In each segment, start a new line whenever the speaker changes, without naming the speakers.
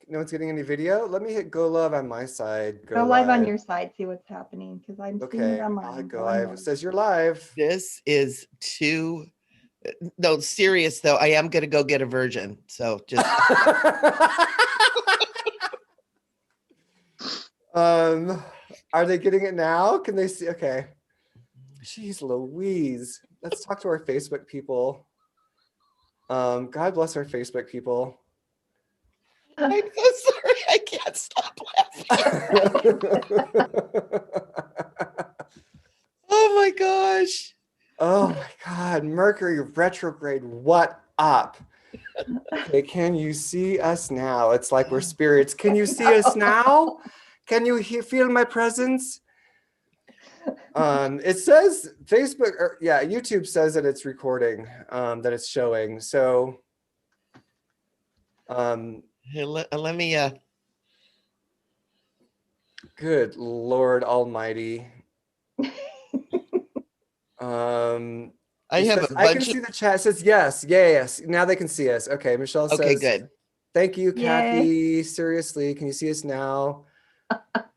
No one's getting any video. Let me hit go live on my side.
Go
Go
live on
live.
your side, see what's happening, because I'm seeing it
Okay,
on
I'll hit
mine.
go
Go on
live. It
yours.
says you're live.
This is too, no, serious though. I am going to go get a virgin. So just.
Are they getting it now? Can they see? Okay. Jeez Louise. Let's talk to our Facebook people. God bless our Facebook people.
I'm so sorry. I can't stop laughing. Oh my gosh.
Oh my God. Mercury retrograde. What up? Okay, can you see us now? It's like we're spirits. Can you see us now? Can you feel my presence? It says Facebook, or yeah, YouTube says that it's recording, that it's showing. So,
Here, let me.
Good Lord Almighty.
I have
says,
a
I can
bunch
see
of.
the chat. It says yes, yes. Now they can see us. Okay, Michelle says.
Okay, good.
Thank you,
Yay.
Kathy. Seriously, can you see us now?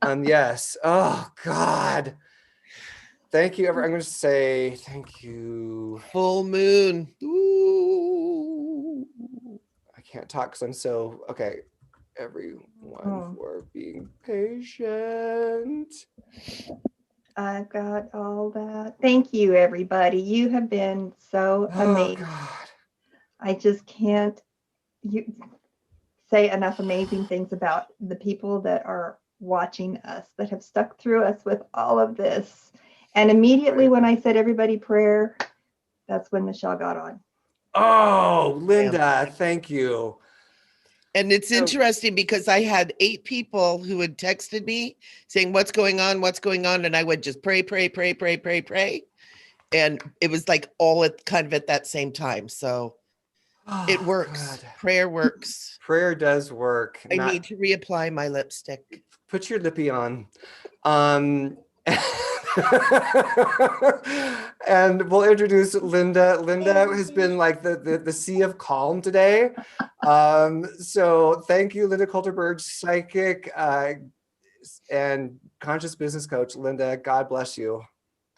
Yes. Oh God. Thank you. I'm going to say thank you.
Full moon. Ooh.
I can't talk because I'm so okay. Everyone for being patient.
I've got all that. Thank you, everybody. You have been so amazing.
God.
I just can't say enough amazing things about the people that are watching us, that have stuck through us with all of this. And immediately when I said everybody prayer, that's when Michelle got on.
Oh, Linda, thank you.
And it's interesting because I had 8 people who had texted me saying, what's going on? What's going on? And I would just pray, pray, pray, pray, pray, pray. And it was like all at kind of at that same time. So it works. God. Prayer works.
Prayer does work.
I need to reapply my lipstick.
Put your lippy on. And we'll introduce Linda. Linda has been like the sea of calm today. So thank you, Linda Coulterberg, psychic and conscious business coach. Linda, God bless you.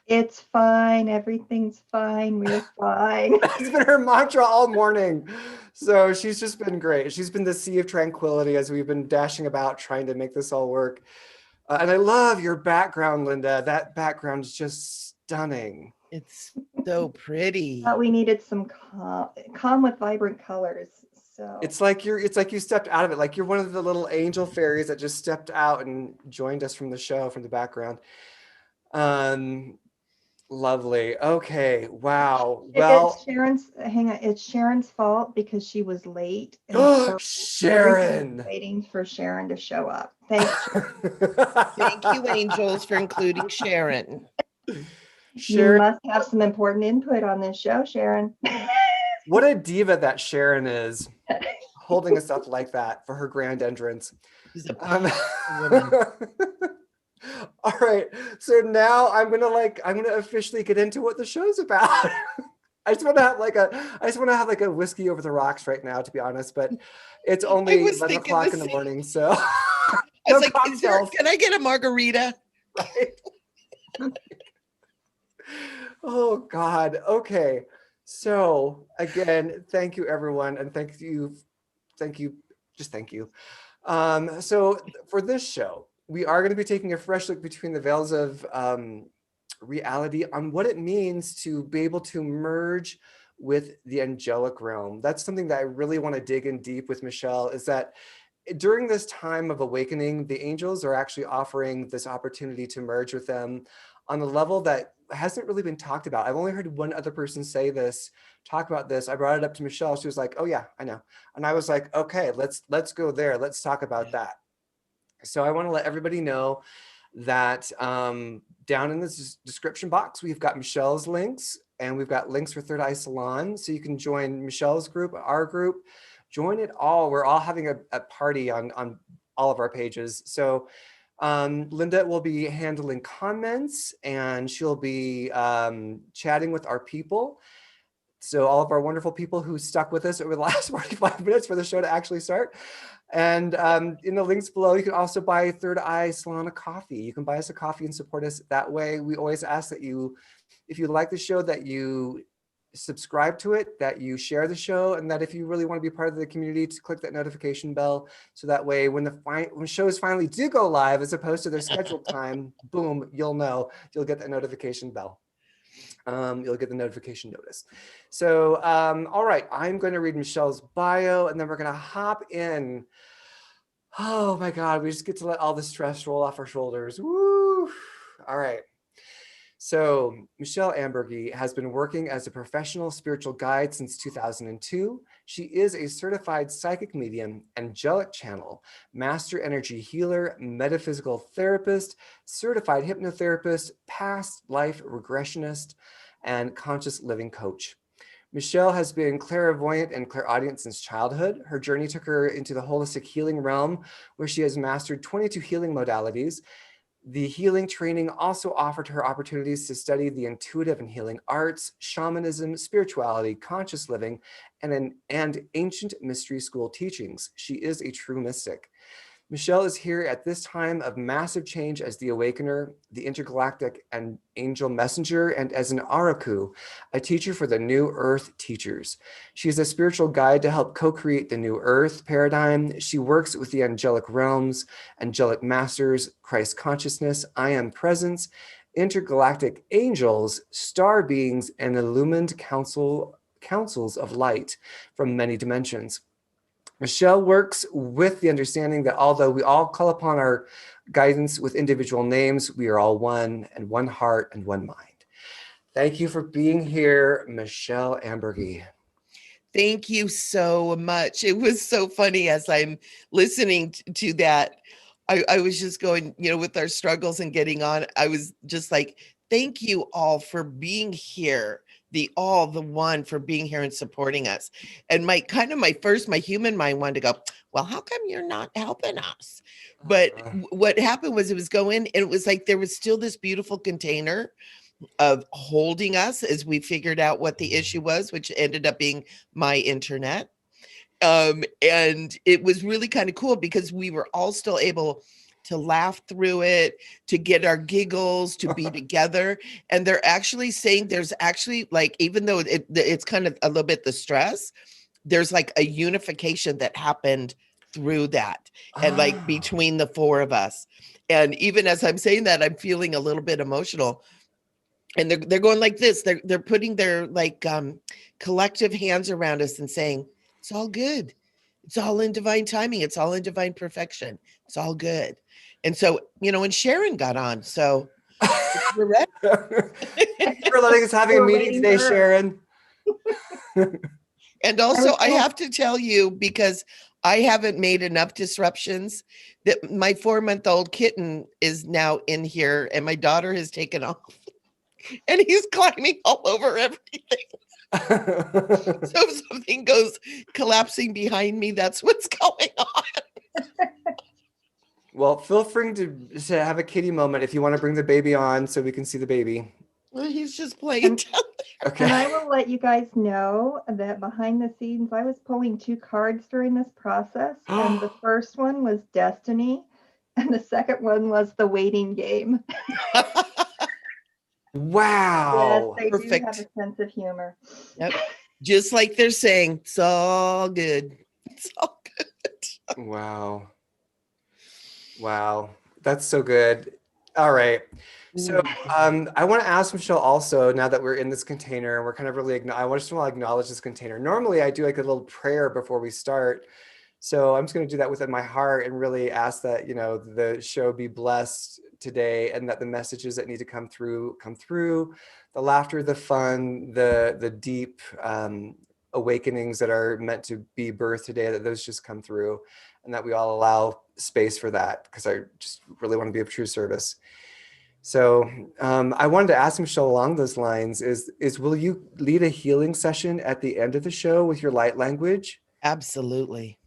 It's fine. Everything's fine. We're fine.
It's been her mantra all morning. So she's just been great. She's been the sea of tranquility as we've been dashing about trying to make this all work. And I love your background, Linda. That background is just stunning.
It's so pretty.
But we needed some calm with vibrant colors. So
it's like you stepped out of it. Like you're one of the little angel fairies that just stepped out and joined us from the show, from the background. Lovely. Okay. Wow. Well,
it's Sharon's. Hang on. It's Sharon's fault because she was late. And
so Sharon.
Waiting for Sharon to show up. Thank you.
Thank you, angels, for including Sharon.
You must have some important input on this show, Sharon.
What a diva that Sharon is, holding us up like that for her grand entrance.
She's a woman.
All right, so now I'm gonna officially get into what the show's about. I just want to have like a whiskey over the rocks right now, to be honest. But it's only 11 o'clock in the morning, so
I was like, can I get a margarita?
Right. Oh God. Okay. So again, thank you everyone, and thank you. Just thank you. So for this show, we are going to be taking a fresh look between the veils of reality on what it means to be able to merge with the angelic realm. That's something that I really want to dig in deep with Michelle, is that during this time of awakening, the angels are actually offering this opportunity to merge with them on a level that hasn't really been talked about. I've only heard one other person talk about this. I brought it up to Michelle. She was like, oh yeah, I know. And I was like, okay, let's go there. Let's talk about that. So I want to let everybody know that down in the description box, we've got Michelle's links, and we've got links for Third Eye Salon. So you can join Michelle's group, our group, join it all. We're all having a party on all of our pages. So Linda will be handling comments, and she'll be chatting with our people. So all of our wonderful people who stuck with us over the last 45 minutes for the show to actually start. And in the links below, you can also buy Third Eye Salon a coffee. You can buy us a coffee and support us that way. We always ask that you, if you like the show, that you subscribe to it, that you share the show, and that if you really want to be part of the community, to click that notification bell. So that way, when when shows finally do go live, as opposed to their scheduled time, boom, you'll know, you'll get that notification bell. You'll get the notification notice. So, all right, I'm going to read Michelle's bio, and then we're going to hop in. Oh my God, we just get to let all the stress roll off our shoulders. Woo! All right. So, Michele Amburgey has been working as a professional spiritual guide since 2002. She is a certified psychic medium, angelic channel, master energy healer, metaphysical therapist, certified hypnotherapist, past life regressionist, and conscious living coach. Michele has been clairvoyant and clairaudient since childhood. Her journey took her into the holistic healing realm, where she has mastered 22 healing modalities. The healing training also offered her opportunities to study the intuitive and healing arts, shamanism, spirituality, conscious living, and ancient mystery school teachings. She is a true mystic. Michele is here at this time of massive change as the Awakener, the Intergalactic and Angel Messenger, and as an Araku, a teacher for the New Earth teachers. She is a spiritual guide to help co-create the New Earth paradigm. She works with the Angelic Realms, Angelic Masters, Christ Consciousness, I Am Presence, Intergalactic Angels, Star Beings, and Illumined councils of light from many dimensions. Michele works with the understanding that although we all call upon our guidance with individual names, we are all one, and one heart and one mind. Thank you for being here, Michele Amburgey.
Thank you so much. It was so funny as I'm listening to that. I was just going, with our struggles and getting on, I was just like, thank you all for being here. The one for being here and supporting us. And my human mind wanted to go, well, how come you're not helping us? But what happened was it was going, and it was like there was still this beautiful container of holding us as we figured out what the issue was, which ended up being my internet. And it was really kind of cool because we were all still able to laugh through it, to get our giggles, to be together. And they're actually saying there's actually, like, even though it's kind of a little bit the stress, there's like a unification that happened through that, and like between the four of us. And even as I'm saying that, I'm feeling a little bit emotional. And they're going like this. They're putting their like collective hands around us and saying, it's all good. It's all in divine timing. It's all in divine perfection. It's all good. And so, and Sharon got on. So we're ready.
Thank you for letting us having a meeting today, Sharon.
And also, I have to tell you, because I haven't made enough disruptions, that my 4-month-old kitten is now in here and my daughter has taken off. And he's climbing all over everything. So if something goes collapsing behind me, that's what's going on.
Well, feel free to have a kitty moment if you want to bring the baby on so we can see the baby.
Well, he's just playing down there.
Okay. And I will let you guys know that behind the scenes, I was pulling 2 cards during this process. And the first one was Destiny. And the second one was the waiting game.
Wow.
Yes, they
Perfect.
do have a sense of humor.
Yep. Just like they're saying, it's all good. It's all good.
Wow. Wow. That's so good. All right. So I want to ask Michele also, now that we're in this container and we're kind of really, I just want to acknowledge this container. Normally I do like a little prayer before we start. So I'm just going to do that within my heart and really ask that, the show be blessed today, and that the messages that need to come through, the laughter, the fun, the deep awakenings that are meant to be birthed today, that those just come through, and that we all allow space for that, because I just really want to be of true service. So I wanted to ask Michele along those lines, is will you lead a healing session at the end of the show with your light language?
Absolutely.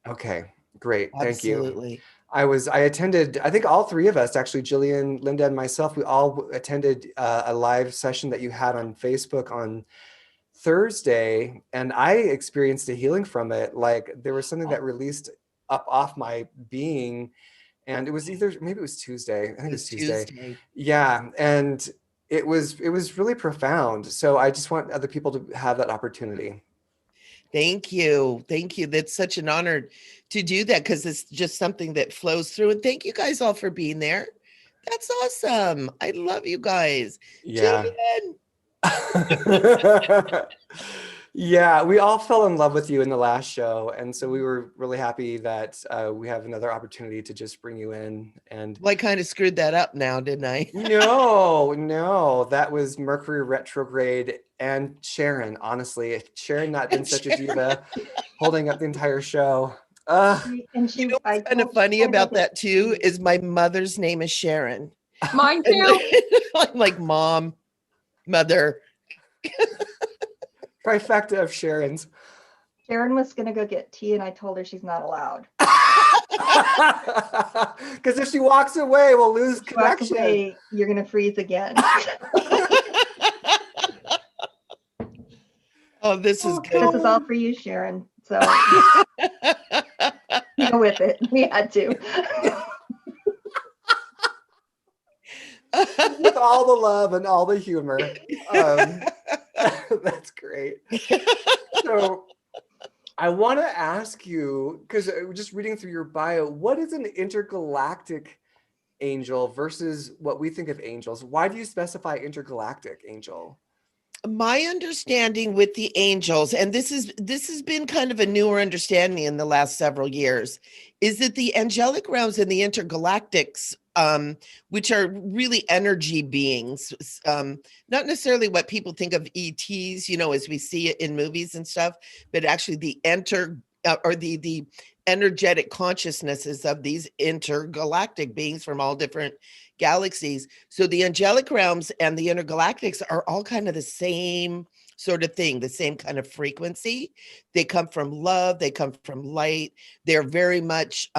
Okay, great. Thank you.
Absolutely.
I attended, I think all 3 of us, actually, Jillian, Linda, and myself, we all attended a live session that you had on Facebook on Thursday, and I experienced a healing from it. Like, there was something that released up off my being. And it was maybe it was Tuesday. I think it was Tuesday.
Tuesday.
Yeah. And it was really profound. So I just want other people to have that opportunity.
Thank you. Thank you. That's such an honor to do that because it's just something that flows through. And thank you guys all for being there. That's awesome. I love you guys.
Yeah.
Jillian.
Yeah, we all fell in love with you in the last show, and so we were really happy that we have another opportunity to just bring you in. And
Well, I kind of screwed that up now, didn't I?
no, that was Mercury retrograde and Sharon. Honestly, if Sharon not been such a diva, holding up the entire show.
And she,
You know
I
what's kind of
told
funny
her
about
get
that too
tea.
is my mother's name is Sharon.
Mine
And
too.
I'm like, Mom, Mother.
Trifecta of Sharons.
Sharon was going to go get tea, and I told her she's not allowed.
Because if she walks away, we'll lose
If she walks
connection.
away, you're going to freeze again.
Oh, this is
This
good.
is all for you, Sharon. So deal with it. We had to.
With all the love and all the humor. That's great. So I want to ask you, because just reading through your bio, what is an intergalactic angel versus what we think of angels? Why do you specify intergalactic angel?
My understanding with the angels, and this has been kind of a newer understanding in the last several years, is that the angelic realms and the intergalactics, which are really energy beings, not necessarily what people think of ETs, as we see it in movies and stuff, but actually the the energetic consciousnesses of these intergalactic beings from all different galaxies. So the angelic realms and the intergalactics are all kind of the same sort of thing, the same kind of frequency. They come from love, they come from light. They're very much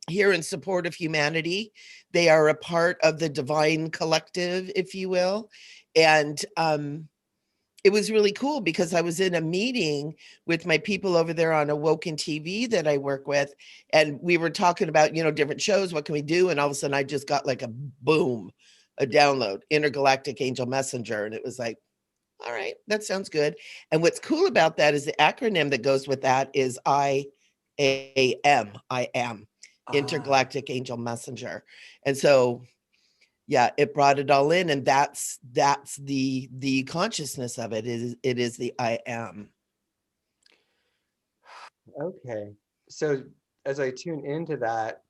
here in support of humanity. They are a part of the divine collective, if you will. And it was really cool because I was in a meeting with my people over there on Awoken TV that I work with, and we were talking about, different shows, what can we do? And all of a sudden I just got like a boom, a download, Intergalactic Angel Messenger. And it was like, all right, that sounds good. And what's cool about that is the acronym that goes with that is I am, Intergalactic Angel Messenger. And so yeah, it brought it all in, and that's the consciousness of it is the I am.
Okay. So as I tune into that,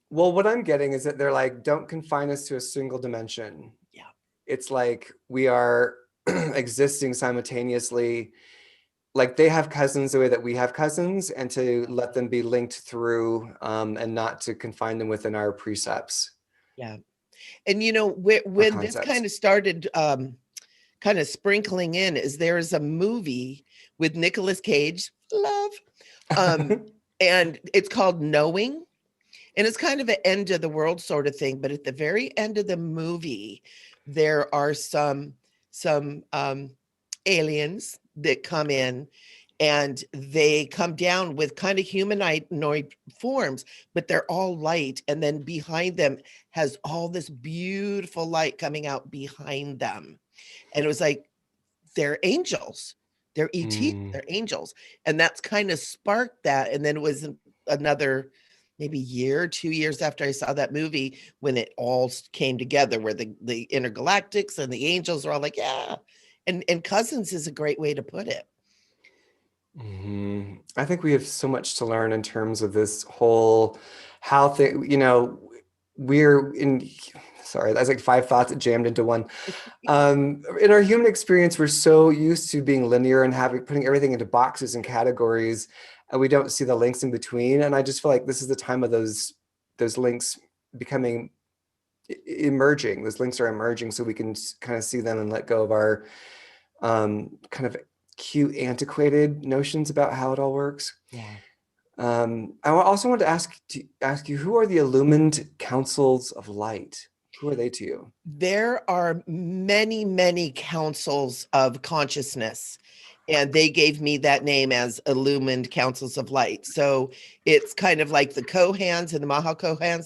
well, what I'm getting is that they're like, don't confine us to a single dimension.
Yeah.
It's like we are existing simultaneously. Like they have cousins the way that we have cousins, and to let them be linked through and not to confine them within our precepts.
Yeah. And when this kind of started kind of sprinkling in is there's a movie with Nicolas Cage, love, and it's called Knowing, and it's kind of an end of the world sort of thing. But at the very end of the movie, there are some aliens that come in, and they come down with kind of humanoid forms, but they're all light. And then behind them has all this beautiful light coming out behind them. And it was like, they're angels. They're ET, they're angels. And that's kind of sparked that. And then it was another maybe year, 2 years after I saw that movie when it all came together, where the intergalactics and the angels are all like, yeah. And cousins is a great way to put it.
I think we have so much to learn in terms of this whole how we're in. Sorry, that's like 5 thoughts that jammed into one. In our human experience, we're so used to being linear and putting everything into boxes and categories, and we don't see the links in between. And I just feel like this is the time of those links becoming emerging. Those links are emerging, so we can kind of see them and let go of our kind of cute, antiquated notions about how it all works.
Yeah.
I also want to ask you, who are the Illumined Councils of Light? Who are they to you?
There are many, many councils of consciousness, And they gave me that name as Illumined Councils of Light. So it's kind of like the Kohans and the Maha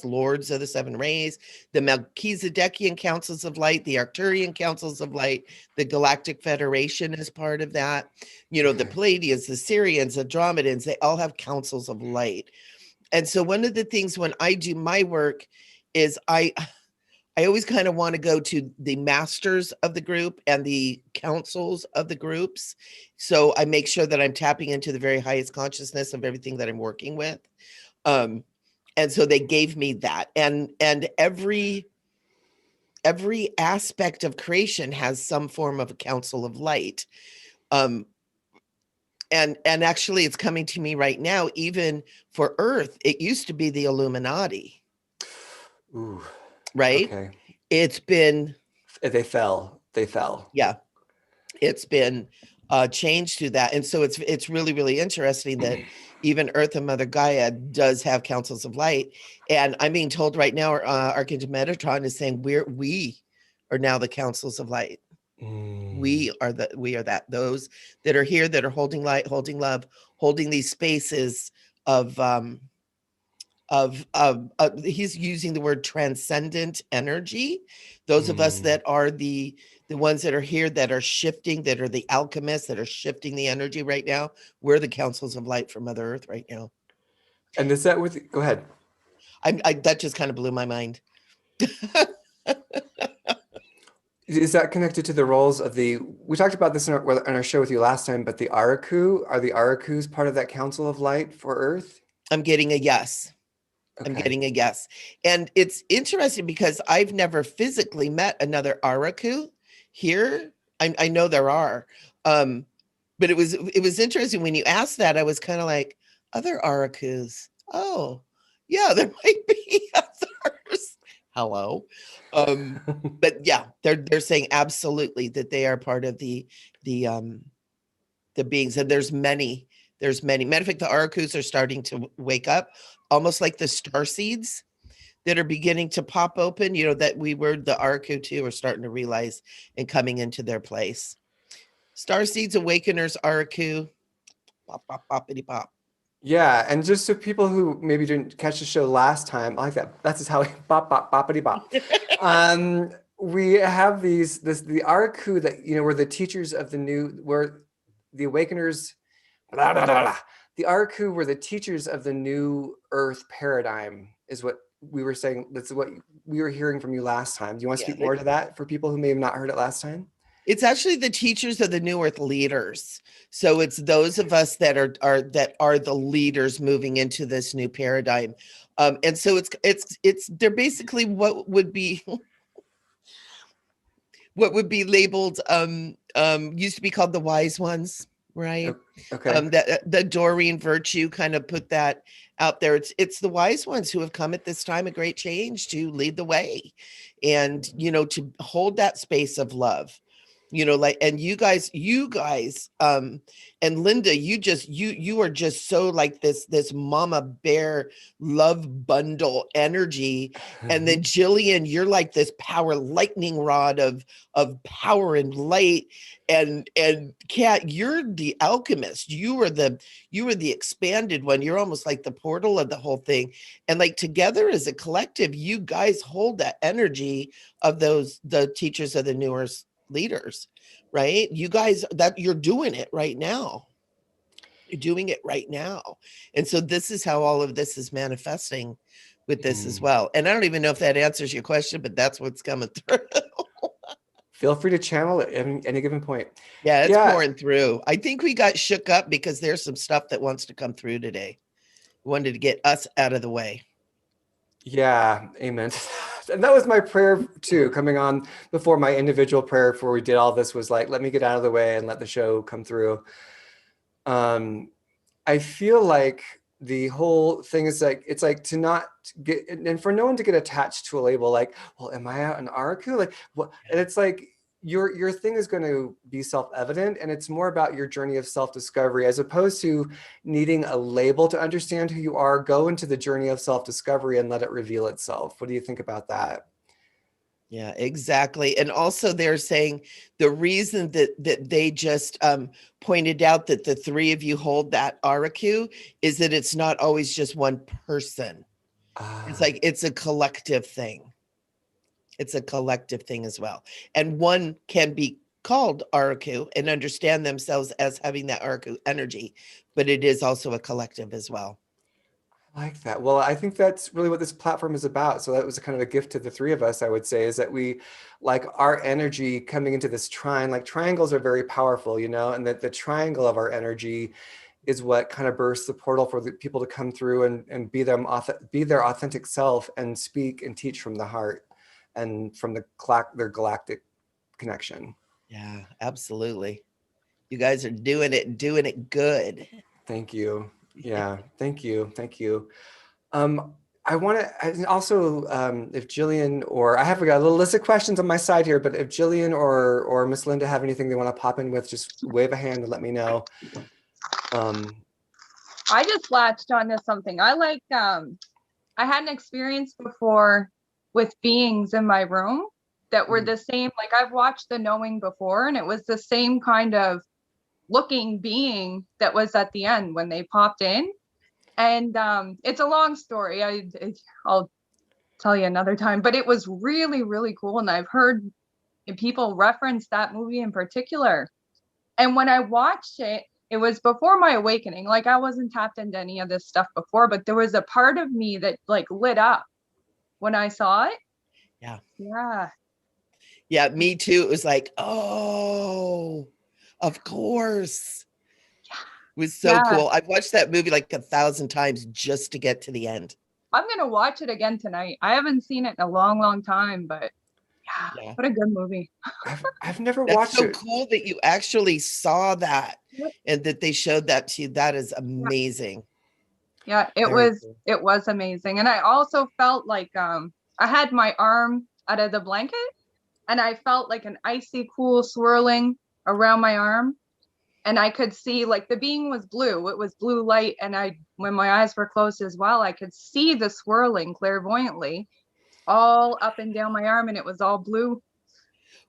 Lords of the Seven Rays, the Melchizedekian Councils of Light, the Arcturian Councils of Light, the Galactic Federation is part of that. You know, the Pleiadians, the Syrians, the Andromedans, they all have councils of light. And so one of the things when I do my work is I always kind of want to go to the masters of the group and the councils of the groups. So I make sure that I'm tapping into the very highest consciousness of everything that I'm working with. And so they gave me that. And every aspect of creation has some form of a council of light. And actually it's coming to me right now, even for Earth, it used to be the Illuminati.
Ooh.
Right?
Okay.
It's been
They fell.
Yeah, it's been changed to that. And so it's really, really interesting that even Earth and Mother Gaia does have councils of light. And I'm being told right now, Archangel Metatron is saying we are now the councils of light. We are that, those that are here, that are holding light, holding love, holding these spaces of he's using the word transcendent energy. Those of us that are the ones that are here, that are shifting, that are the alchemists, that are shifting the energy right now, we're the councils of light for Mother Earth right now.
And is that with, go ahead.
I that just kind of blew my mind.
Is that connected to the roles of we talked about this in our show with you last time, but the Araku, are the Arakus part of that council of light for Earth?
I'm getting a yes.
Okay.
I'm getting a yes. And it's interesting because I've never physically met another Araku here. I know there are. But it was interesting when you asked that. I was kind of like, other Arakus. Oh, yeah, there might be others. Hello. But yeah, they're saying absolutely that they are part of the beings, and there's many. Matter of fact, the Arakus are starting to wake up, almost like the star seeds that are beginning to pop open. You know, that we were the Araku too are starting to realize and coming into their place. Star seeds, awakeners, Araku, pop, pop, poppity pop.
Yeah, and just so people who maybe didn't catch the show last time, I like that. That's just how we bop bop boppity bop. We have the Araku that were the teachers of were the Awakeners. Blah, blah, blah, blah. The Araku were the teachers of the new Earth paradigm, is what we were saying. That's what we were hearing from you last time. Do you want to speak more to that for people who may have not heard it last time?
It's actually the teachers of the New Earth leaders. So it's those of us that are the leaders moving into this new paradigm. And so they're basically what would be labeled used to be called the wise ones, right?
Okay.
That the Doreen Virtue kind of put that out there. It's the wise ones who have come at this time of great change to lead the way, and to hold that space of love. Like, and you guys, and Linda, you are just so like this mama bear love bundle energy. And then Jillian, you're like this power lightning rod of power and light. And Kat, you're the alchemist. You are the expanded one. You're almost like the portal of the whole thing. And like together as a collective, you guys hold that energy of the teachers of the newer leaders, right? You guys, that you're doing it right now. You're doing it right now. And so this is how all of this is manifesting with this as well. And I don't even know if that answers your question, but that's what's coming through.
Feel free to channel it at any given point.
Yeah, it's pouring through. I think we got shook up because there's some stuff that wants to come through today. We wanted to get us out of the way.
Yeah, amen. And that was my prayer too, coming on before my individual prayer before we did all this was like, let me get out of the way and let the show come through. I feel like the whole thing is like, it's like to not get, and for no one to get attached to a label like, well, am I out an Araku? Like, what? And it's like, your thing is going to be self-evident, and it's more about your journey of self-discovery as opposed to needing a label to understand who you are. Go into the journey of self-discovery and let it reveal itself. What do you think about that?
Yeah, exactly. And also they're saying the reason that they just pointed out that the three of you hold that Araku is that it's not always just one person. It's like it's a collective thing. It's a collective thing as well. And one can be called Araku and understand themselves as having that Araku energy, but it is also a collective as well.
I like that. Well, I think that's really what this platform is about. So that was kind of a gift to the three of us, I would say, is that we like our energy coming into this trine, like triangles are very powerful, you know, and that the triangle of our energy is what kind of bursts the portal for the people to come through and be them, be their authentic self and speak and teach from the heart and from their galactic connection.
Yeah, absolutely. You guys are doing it good.
Thank you. Yeah, thank you. Thank you. I want to also, if Jillian or I have got a little list of questions on my side here, but if Jillian or Miss Linda have anything they want to pop in with, just wave a hand and let me know.
I just latched onto something. I had an experience before with beings in my room that were the same. Like I've watched The Knowing before, and it was the same kind of looking being that was at the end when they popped in. And it's a long story. I'll tell you another time, but it was really, really cool. And I've heard people reference that movie in particular. And when I watched it, it was before my awakening. Like I wasn't tapped into any of this stuff before, but there was a part of me that like lit up when I saw it.
Yeah.
Yeah.
Yeah, me too. It was like, oh, of course. It was so cool. I've watched that movie like 1,000 times just to get to the end.
I'm going to watch it again tonight. I haven't seen it in a long, long time, but yeah. What a good movie.
I've never
That's
watched
so
it.
cool that you actually saw that and that they showed that to you. That is amazing.
Yeah, it was amazing. And I also felt like I had my arm out of the blanket and I felt like an icy cool swirling around my arm. And I could see like the being was blue. It was blue light. And when my eyes were closed as well, I could see the swirling clairvoyantly all up and down my arm, and it was all blue.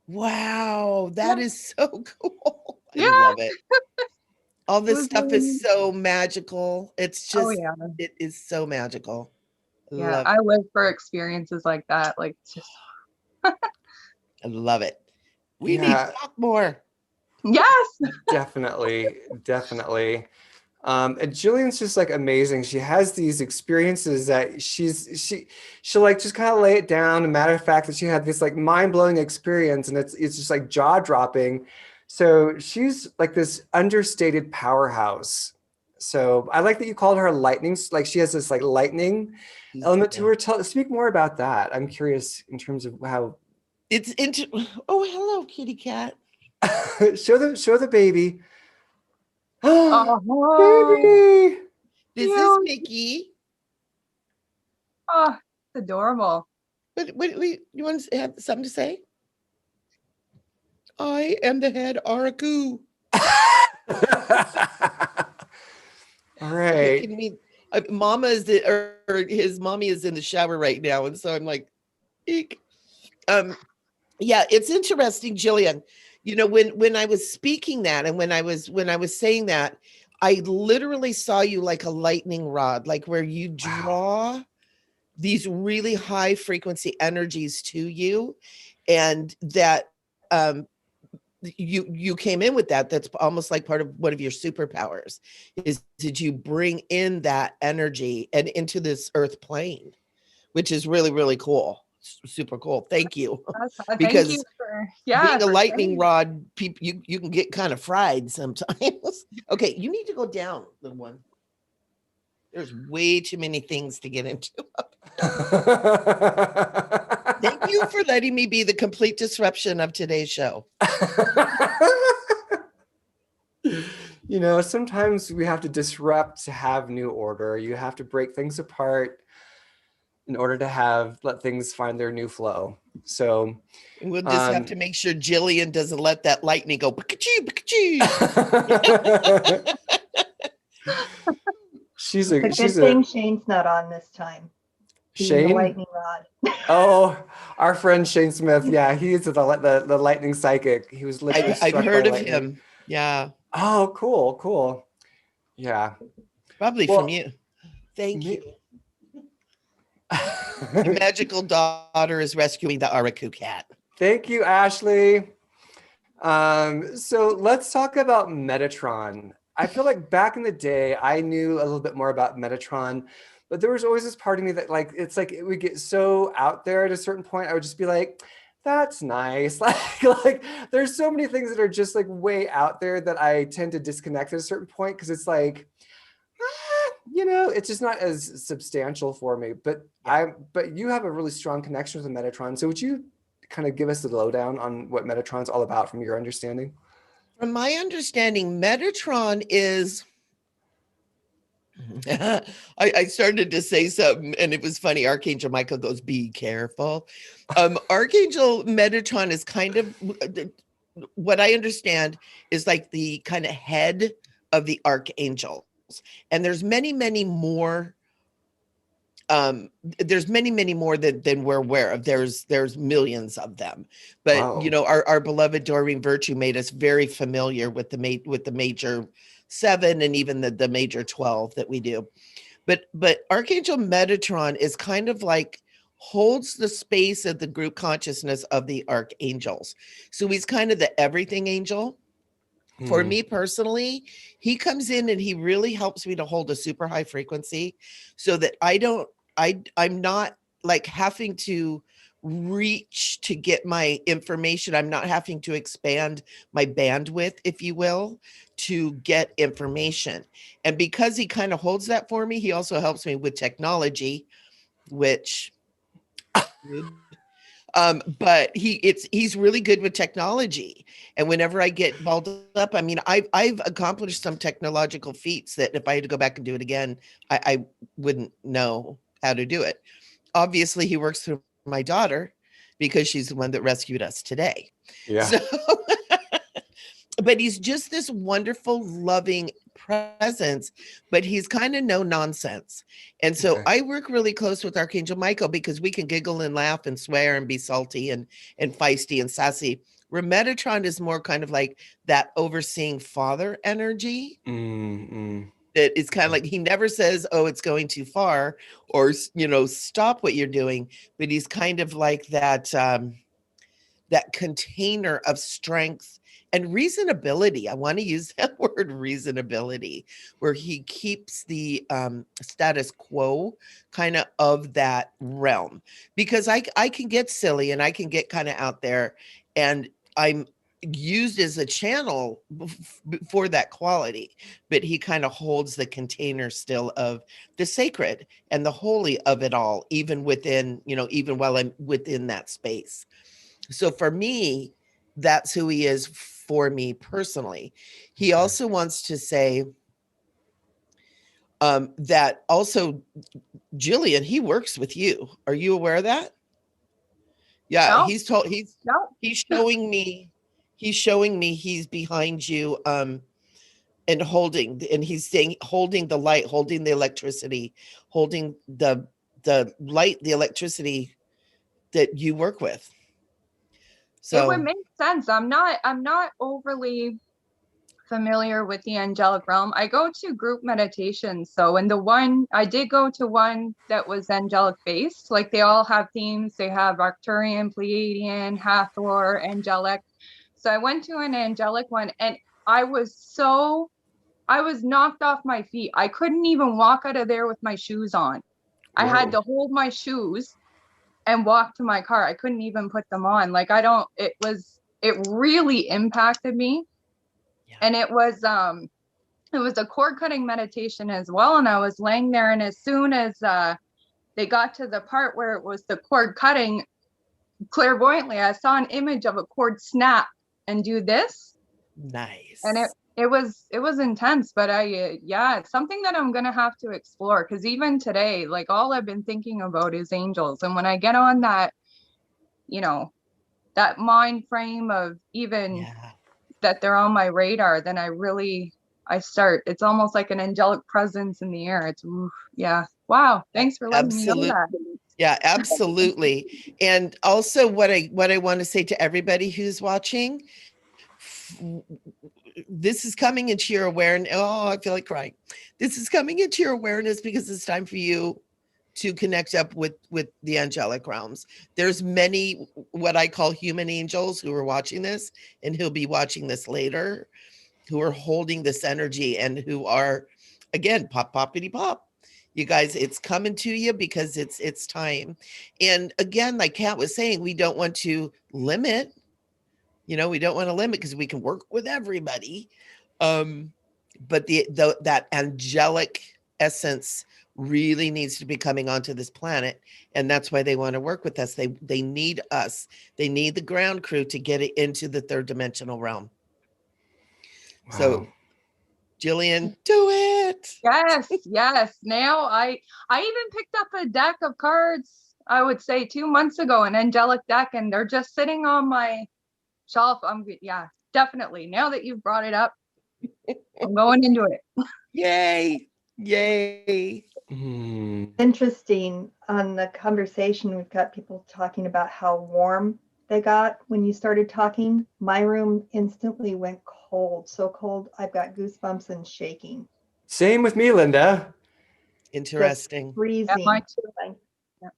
Wow, that is so cool.
Yeah.
I love it. All this stuff is so magical. It's just, it is so magical.
Yeah, I live for experiences like that. Like, just
I love it. We need to talk more.
Yes.
Definitely. Definitely. And Jillian's just like amazing. She has these experiences that she'll like just kind of lay it down. A matter of fact that she had this like mind-blowing experience and it's just like jaw-dropping. So she's like this understated powerhouse. So I like that you called her lightning. Like she has this like lightning element to her. Speak more about that. I'm curious in terms of how
it's into. Oh, hello, kitty cat.
show the baby.
Oh,
baby.
This is Mickey.
Oh, it's adorable.
But you want to have something to say? I am the head Araku.
All right.
Okay, Mama is or his mommy is in the shower right now, and so I'm like, eek. Yeah, it's interesting, Jillian. You know, when I was speaking that, and when I was saying that, I literally saw you like a lightning rod, like where you draw these really high frequency energies to you, and that you came in with that. That's almost like part of one of your superpowers is did you bring in that energy and into this earth plane, which is really, really cool. Super cool. Thank you. Because
thank you for,
being a lightning rod, people you can get kind of fried sometimes. Okay, you need to go down, little one. There's way too many things to get into. Thank you for letting me be the complete disruption of today's show.
You know, sometimes we have to disrupt to have new order. You have to break things apart in order to let things find their new flow. So
we'll just have to make sure Jillian doesn't let that lightning go.
She's
a good thing Shane's not on this time. being the
Shane?
lightning rod.
Oh, our friend Shane Smith. Yeah, he is the lightning psychic. He was literally
I've
struck by
heard of
lightning.
him. Yeah,
Oh, cool, cool. Yeah.
probably from you. Thank
me-
you. My magical daughter is rescuing the Araku cat.
Thank you, Ashley. So let's talk about Metatron. I feel like back in the day, I knew a little bit more about Metatron, but there was always this part of me that it's like it would get so out there at a certain point. I would just be like, that's nice. Like there's so many things that are just like way out there that I tend to disconnect at a certain point because it's like, it's just not as substantial for me. But but you have a really strong connection with the Metatron. So would you kind of give us the lowdown on what Metatron's all about from your understanding?
From my understanding, Metatron is. I started to say something and it was funny. Archangel Michael goes, be careful. Archangel Metatron is kind of what I understand is like the kind of head of the archangels. And there's many more. There's many more than we're aware of. There's millions of them, but
Wow.
our beloved Doreen Virtue made us very familiar with the major 7 and even the major 12 that we do. But Archangel Metatron is kind of like holds the space of the group consciousness of the archangels. So he's kind of the everything angel. For me personally, he comes in and he really helps me to hold a super high frequency so that I'm not like having to reach to get my information. I'm not having to expand my bandwidth, if you will, to get information. And because he kind of holds that for me, he also helps me with technology, which but he's really good with technology. And whenever I get balled up, I mean, I've accomplished some technological feats that if I had to go back and do it again, I wouldn't know how to do it. Obviously, he works through my daughter because she's the one that rescued us today.
Yeah.
So, but he's just this wonderful, loving presence, but he's kind of no nonsense. And so
Okay.
I work really close with Archangel Michael because we can giggle and laugh and swear and be salty and feisty and sassy. Where Metatron is more kind of like that overseeing father energy. That is kind of like he never says, oh, it's going too far or, stop what you're doing. But he's kind of like that, that container of strength and reasonability. I want to use that word reasonability, where he keeps the status quo kind of that realm, because I can get silly and I can get kind of out there, and I'm used as a channel for that quality, but he kind of holds the container still of the sacred and the holy of it all, even within, even while I'm within that space. So for me, that's who he is for me personally. He also wants to say that also, Jillian, he works with you. Are you aware of that? Yeah,
No,
he's
no.
showing me he's behind you and he's saying holding the light, holding the electricity, holding the light, the electricity that you work with. So
It would make sense. I'm not overly familiar with the angelic realm. I go to group meditations. So in the one, I did go to one that was angelic based. Like they all have themes. They have Arcturian, Pleiadian, Hathor, angelic. So I went to an angelic one and I was knocked off my feet. I couldn't even walk out of there with my shoes on. I had to hold my shoes and walk to my car. I couldn't even put them on. Like it really impacted me.
Yeah.
And it was a cord cutting meditation as well. And I was laying there, and as soon as they got to the part where it was the cord cutting, clairvoyantly, I saw an image of a cord snap and do this.
nice.
And it was intense, but it's something that I'm gonna have to explore, because even today, like all I've been thinking about is angels. And when I get on that, that mind frame of even that they're on my radar, then it's almost like an angelic presence in the air. It's, yeah. Wow. Thanks for letting me know that.
Yeah, absolutely. And also what I want to say to everybody who's watching, this is coming into your awareness. Oh, I feel like crying. This is coming into your awareness because it's time for you to connect up with the angelic realms. There's many what I call human angels who are watching this and who'll be watching this later, who are holding this energy and who are, again, pop poppity pop. You guys, it's coming to you because it's time. And again, like Kat was saying, we don't want to limit. We don't want to limit because we can work with everybody. But that angelic essence really needs to be coming onto this planet, and that's why they want to work with us. They need us. They need the ground crew to get it into the third dimensional realm.
Wow.
So, Jillian, do it.
Yes, yes. Now I even picked up a deck of cards, I would say 2 months ago, an angelic deck, and they're just sitting on my shelf. Yeah, definitely. Now that you've brought it up, I'm going into it.
Yay. Yay.
Interesting on the conversation. We've got people talking about how warm they got when you started talking. My room instantly went cold, so cold I've got goosebumps and shaking.
Same with me, Linda.
Interesting.
Just freezing.
Yeah, mine too.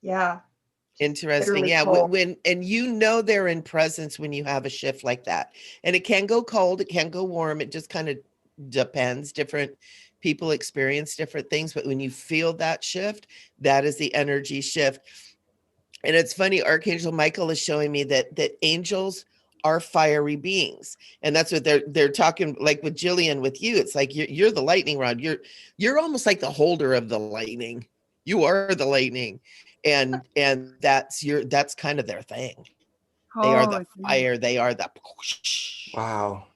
Yeah.
Interesting.
Literally
Yeah.
cold.
And they're in presence when you have a shift like that. And it can go cold, it can go warm. It just kind of depends. Different people experience different things. But when you feel that shift, that is the energy shift. And it's funny, Archangel Michael is showing me that angels are fiery beings. And that's what they're talking, like with Jillian, with you. It's like you're the lightning rod. You're almost like the holder of the lightning. You are the lightning. And that's kind of their thing. They are the fire. They are the
Wow.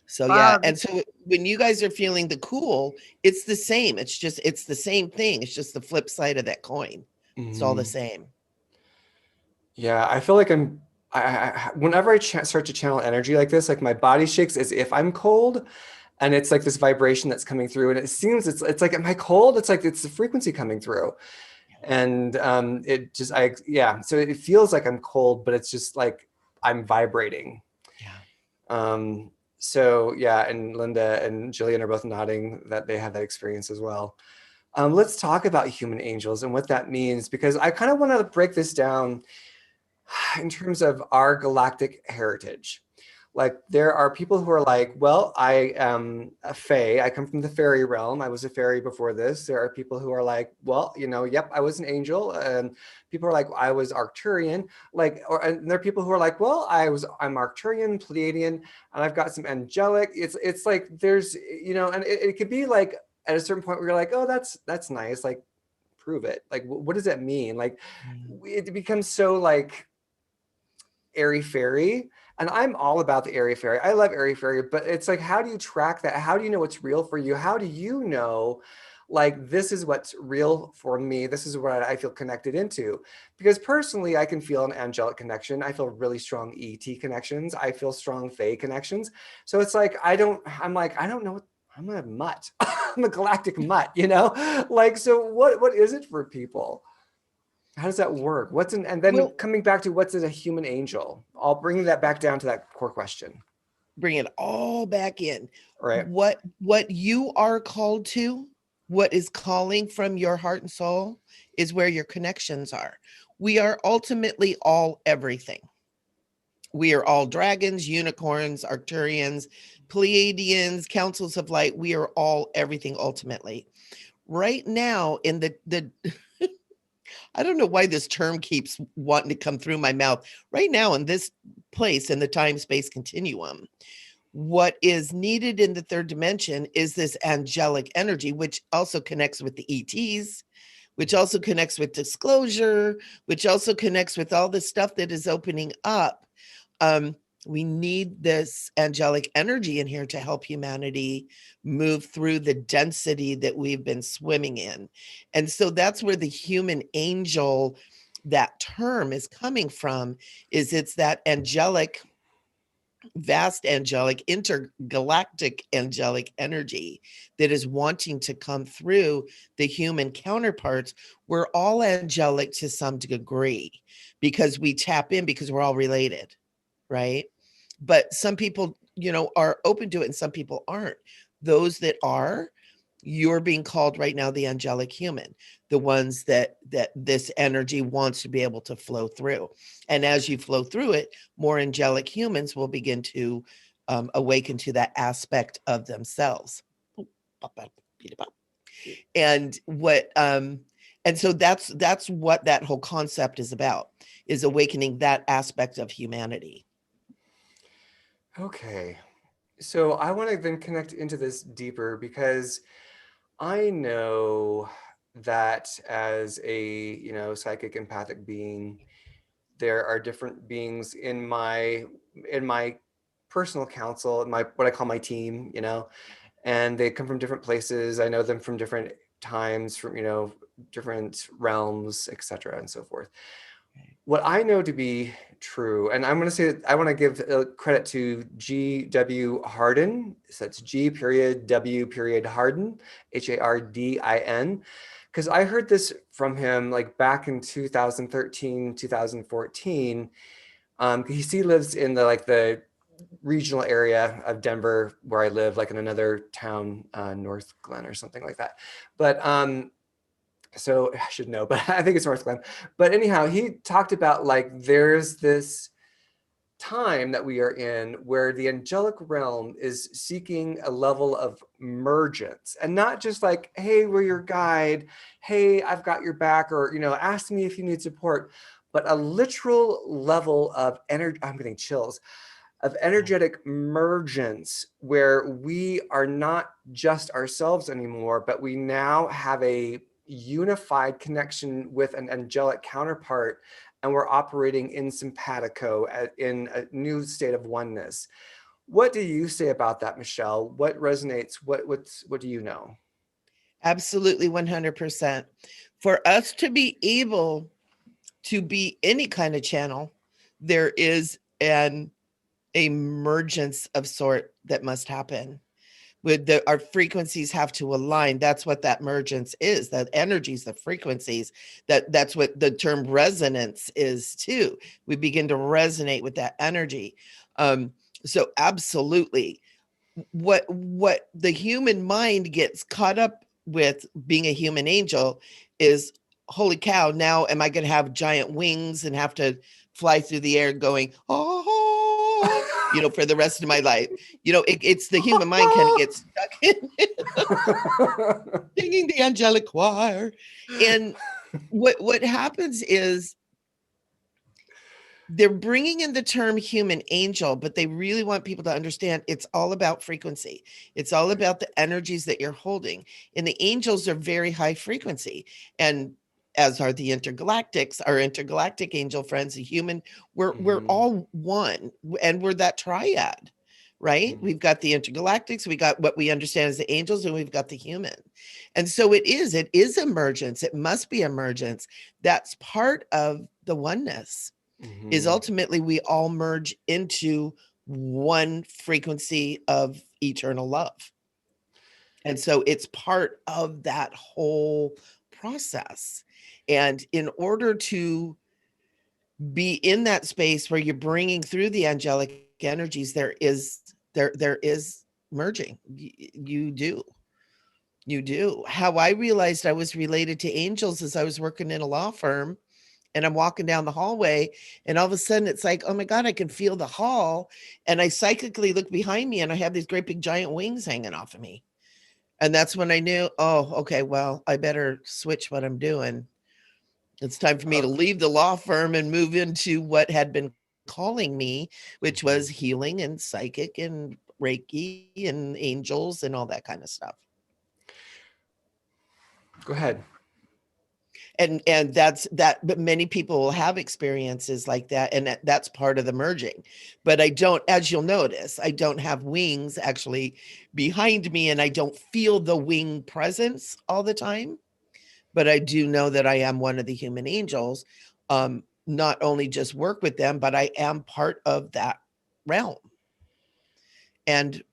so yeah.
Wow.
And so when you guys are feeling the cool, it's the same. It's the same thing. It's just the flip side of that coin. It's all the same.
Yeah, I feel like whenever I start to channel energy like this, like my body shakes as if I'm cold, and it's like this vibration that's coming through, and it seems it's like, am I cold? It's like it's the frequency coming through, and so it feels like I'm cold, but it's just like I'm vibrating.
Yeah.
So yeah, and Linda and Jillian are both nodding that they have that experience as well. Let's talk about human angels and what that means, because I kind of want to break this down in terms of our galactic heritage. Like, there are people who are like, well, I am a fae. I come from the fairy realm. I was a fairy before this. There are people who are like, well, yep, I was an angel. And people are like, I was Arcturian. And there are people who are like, well, I'm Arcturian, Pleiadian, and I've got some angelic. It's like there's, and it could be like at a certain point where you're like, oh, that's nice. Like, prove it. Like, what does that mean? Like, it becomes so like airy fairy, and I'm all about the airy fairy. I love airy fairy, but it's like, how do you track that? How do you know what's real for you? How do you know, like, this is what's real for me? This is what I feel connected into. Because personally, I can feel an angelic connection. I feel really strong ET connections. I feel strong fae connections. So it's like, I don't know what, I'm a mutt. I'm a galactic mutt, like, so what is it for people? How does that work? And then coming back to what's a human angel? I'll bring that back down to that core question.
Bring it all back in.
Right.
What you are called to, what is calling from your heart and soul, is where your connections are. We are ultimately all everything. We are all dragons, unicorns, Arcturians, Pleiadians, councils of light. We are all everything ultimately. Right now, in the I don't know why this term keeps wanting to come through my mouth. Right now, in this place, in the time-space continuum, what is needed in the third dimension is this angelic energy, which also connects with the ETs, which also connects with disclosure, which also connects with all the stuff that is opening up. We need this angelic energy in here to help humanity move through the density that we've been swimming in. And so that's where the human angel, that term is coming from, is it's that angelic vast angelic, intergalactic angelic energy that is wanting to come through the human counterparts. We're all angelic to some degree because we tap in because we're all related, right? But some people, are open to it and some people aren't. Those that are, you're being called right now the angelic human, the ones that this energy wants to be able to flow through. And as you flow through it, more angelic humans will begin to awaken to that aspect of themselves. And so that's what that whole concept is about, is awakening that aspect of humanity.
Okay. So I want to then connect into this deeper because I know that as a, psychic empathic being, there are different beings in my personal council, in my what I call my team, and they come from different places. I know them from different times, from different realms, etc., and so forth. What I know to be true, and I'm going to say that I want to give credit to G.W. Hardin. So that's G period W period Hardin, Hardin, because I heard this from him like back in 2013, 2014. He lives in the regional area of Denver where I live, like in another town, North Glen or something like that. But so I should know, but I think it's North Glen. But anyhow, he talked about like there's this time that we are in where the angelic realm is seeking a level of mergence, and not just like, hey, we're your guide, hey, I've got your back, or ask me if you need support, but a literal level of energy. I'm getting chills, of energetic mergence, where we are not just ourselves anymore, but we now have a unified connection with an angelic counterpart, and we're operating in simpatico, in a new state of oneness. What do you say about that, Michele? What resonates? What do you know?
Absolutely, 100%. For us to be able to be any kind of channel, there is an emergence of sort that must happen. With our frequencies have to align. That's what that mergence is. That energies, the frequencies. That's what the term resonance is too. We begin to resonate with that energy. So absolutely, what the human mind gets caught up with being a human angel is, holy cow, now am I going to have giant wings and have to fly through the air going, oh, for the rest of my life? It's the human mind kind of gets stuck in singing the angelic choir. And what happens is they're bringing in the term human angel, but they really want people to understand it's all about frequency. It's all about the energies that you're holding. And the angels are very high frequency. And as are the intergalactics, our intergalactic angel friends, the human, we're all one, and we're that triad, right? We've got the intergalactics, we got what we understand as the angels, and we've got the human. And so it is emergence. It must be emergence. That's part of the oneness. Is ultimately we all merge into one frequency of eternal love. And so it's part of that whole process. And in order to be in that space where you're bringing through the angelic energies, there is merging. You do. How I realized I was related to angels is I was working in a law firm, and I'm walking down the hallway, and all of a sudden it's like, oh my God, I can feel the hall. And I psychically look behind me and I have these great big giant wings hanging off of me. And that's when I knew, oh, okay, well, I better switch what I'm doing. It's time for me to leave the law firm and move into what had been calling me, which was healing and psychic and Reiki and angels and all that kind of stuff.
Go ahead.
And that's that, but many people will have experiences like that, and that's part of the merging. But I don't, as you'll notice, I don't have wings actually behind me, and I don't feel the wing presence all the time. But I do know that I am one of the human angels. Not only just work with them, but I am part of that realm. And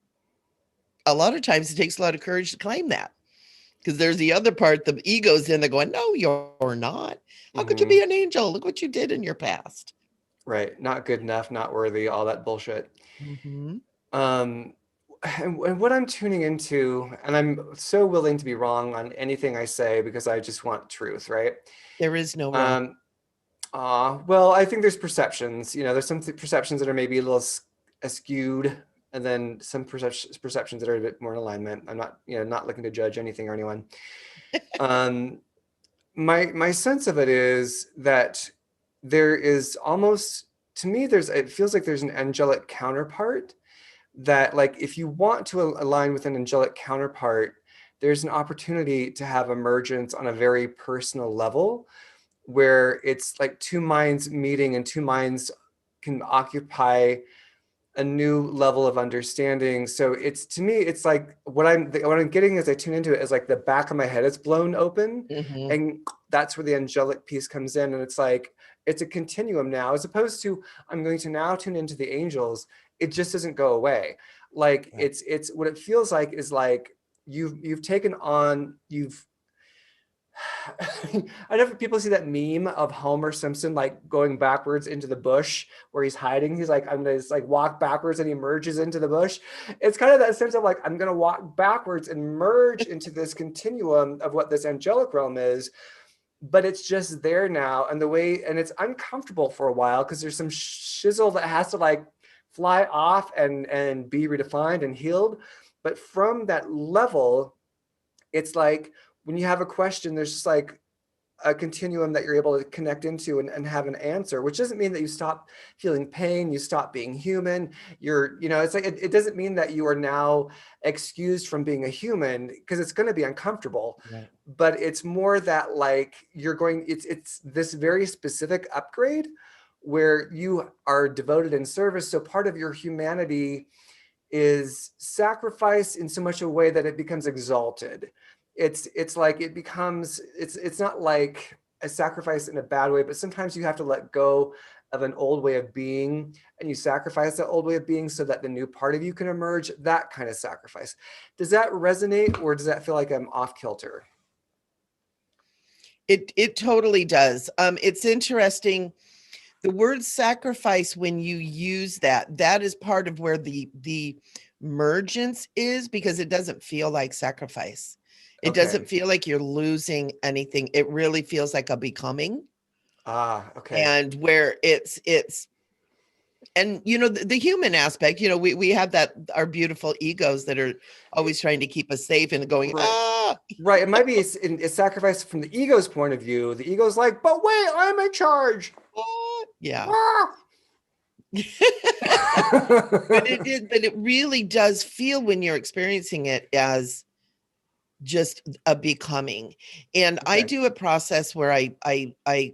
a lot of times it takes a lot of courage to claim that, because there's the other part, the ego's in there going, no, you're not. How could you be an angel? Look what you did in your past.
Right. Not good enough, not worthy, all that bullshit.
Mm-hmm.
Um, and what I'm tuning into, and I'm so willing to be wrong on anything I say because I just want truth, right?
There is no wrong.
Well, I think there's perceptions. You know, there's some perceptions that are maybe a little skewed, and then some perceptions that are a bit more in alignment. I'm not, not looking to judge anything or anyone. My sense of it is that there is almost, to me, it feels like there's an angelic counterpart that, like, if you want to align with an angelic counterpart, there's an opportunity to have emergence on a very personal level, where it's like two minds meeting and two minds can occupy a new level of understanding. So it's, to me, it's like what I'm getting as I tune into it is like the back of my head is blown open,
Mm-hmm.
and that's where the angelic piece comes in. And it's like, it's a continuum now, as opposed to I'm going to now tune into the angels. It just doesn't go away. Like,
Right.
it's what it feels like is like you've taken on, I know people see that meme of Homer Simpson like going backwards into the bush where he's hiding. He's like, I'm gonna just like walk backwards, and he merges into the bush. It's kind of that sense of like, I'm gonna walk backwards and merge into this continuum of what this angelic realm is. But it's just there now, and and it's uncomfortable for a while because there's some shizzle that has to like fly off and be redefined and healed. But from that level, it's like when you have a question, there's just like a continuum that you're able to connect into and have an answer, which doesn't mean that you stop feeling pain, you stop being human. It's like, it doesn't mean that you are now excused from being a human, because it's going to be uncomfortable.
Right.
But it's more that like it's this very specific upgrade where you are devoted in service. So part of your humanity is sacrifice in so much a way that it becomes exalted. It's like it becomes, it's not like a sacrifice in a bad way, but sometimes you have to let go of an old way of being, and you sacrifice that old way of being so that the new part of you can emerge. That kind of sacrifice. Does that resonate, or does that feel like I'm off kilter?
It totally does. It's interesting. The word sacrifice, when you use that is part of where the mergence is, because it doesn't feel like sacrifice. It
Okay.
doesn't feel like you're losing anything. It really feels like a becoming.
Okay.
And where it's and the human aspect, we have that, our beautiful egos that are always trying to keep us safe and going,
Right. Right. It might be a sacrifice from the ego's point of view. The ego's like, but wait, I'm in charge.
yeah.
Ah!
But it really does feel, when you're experiencing it, as just a becoming. And I
Okay.
do a process where I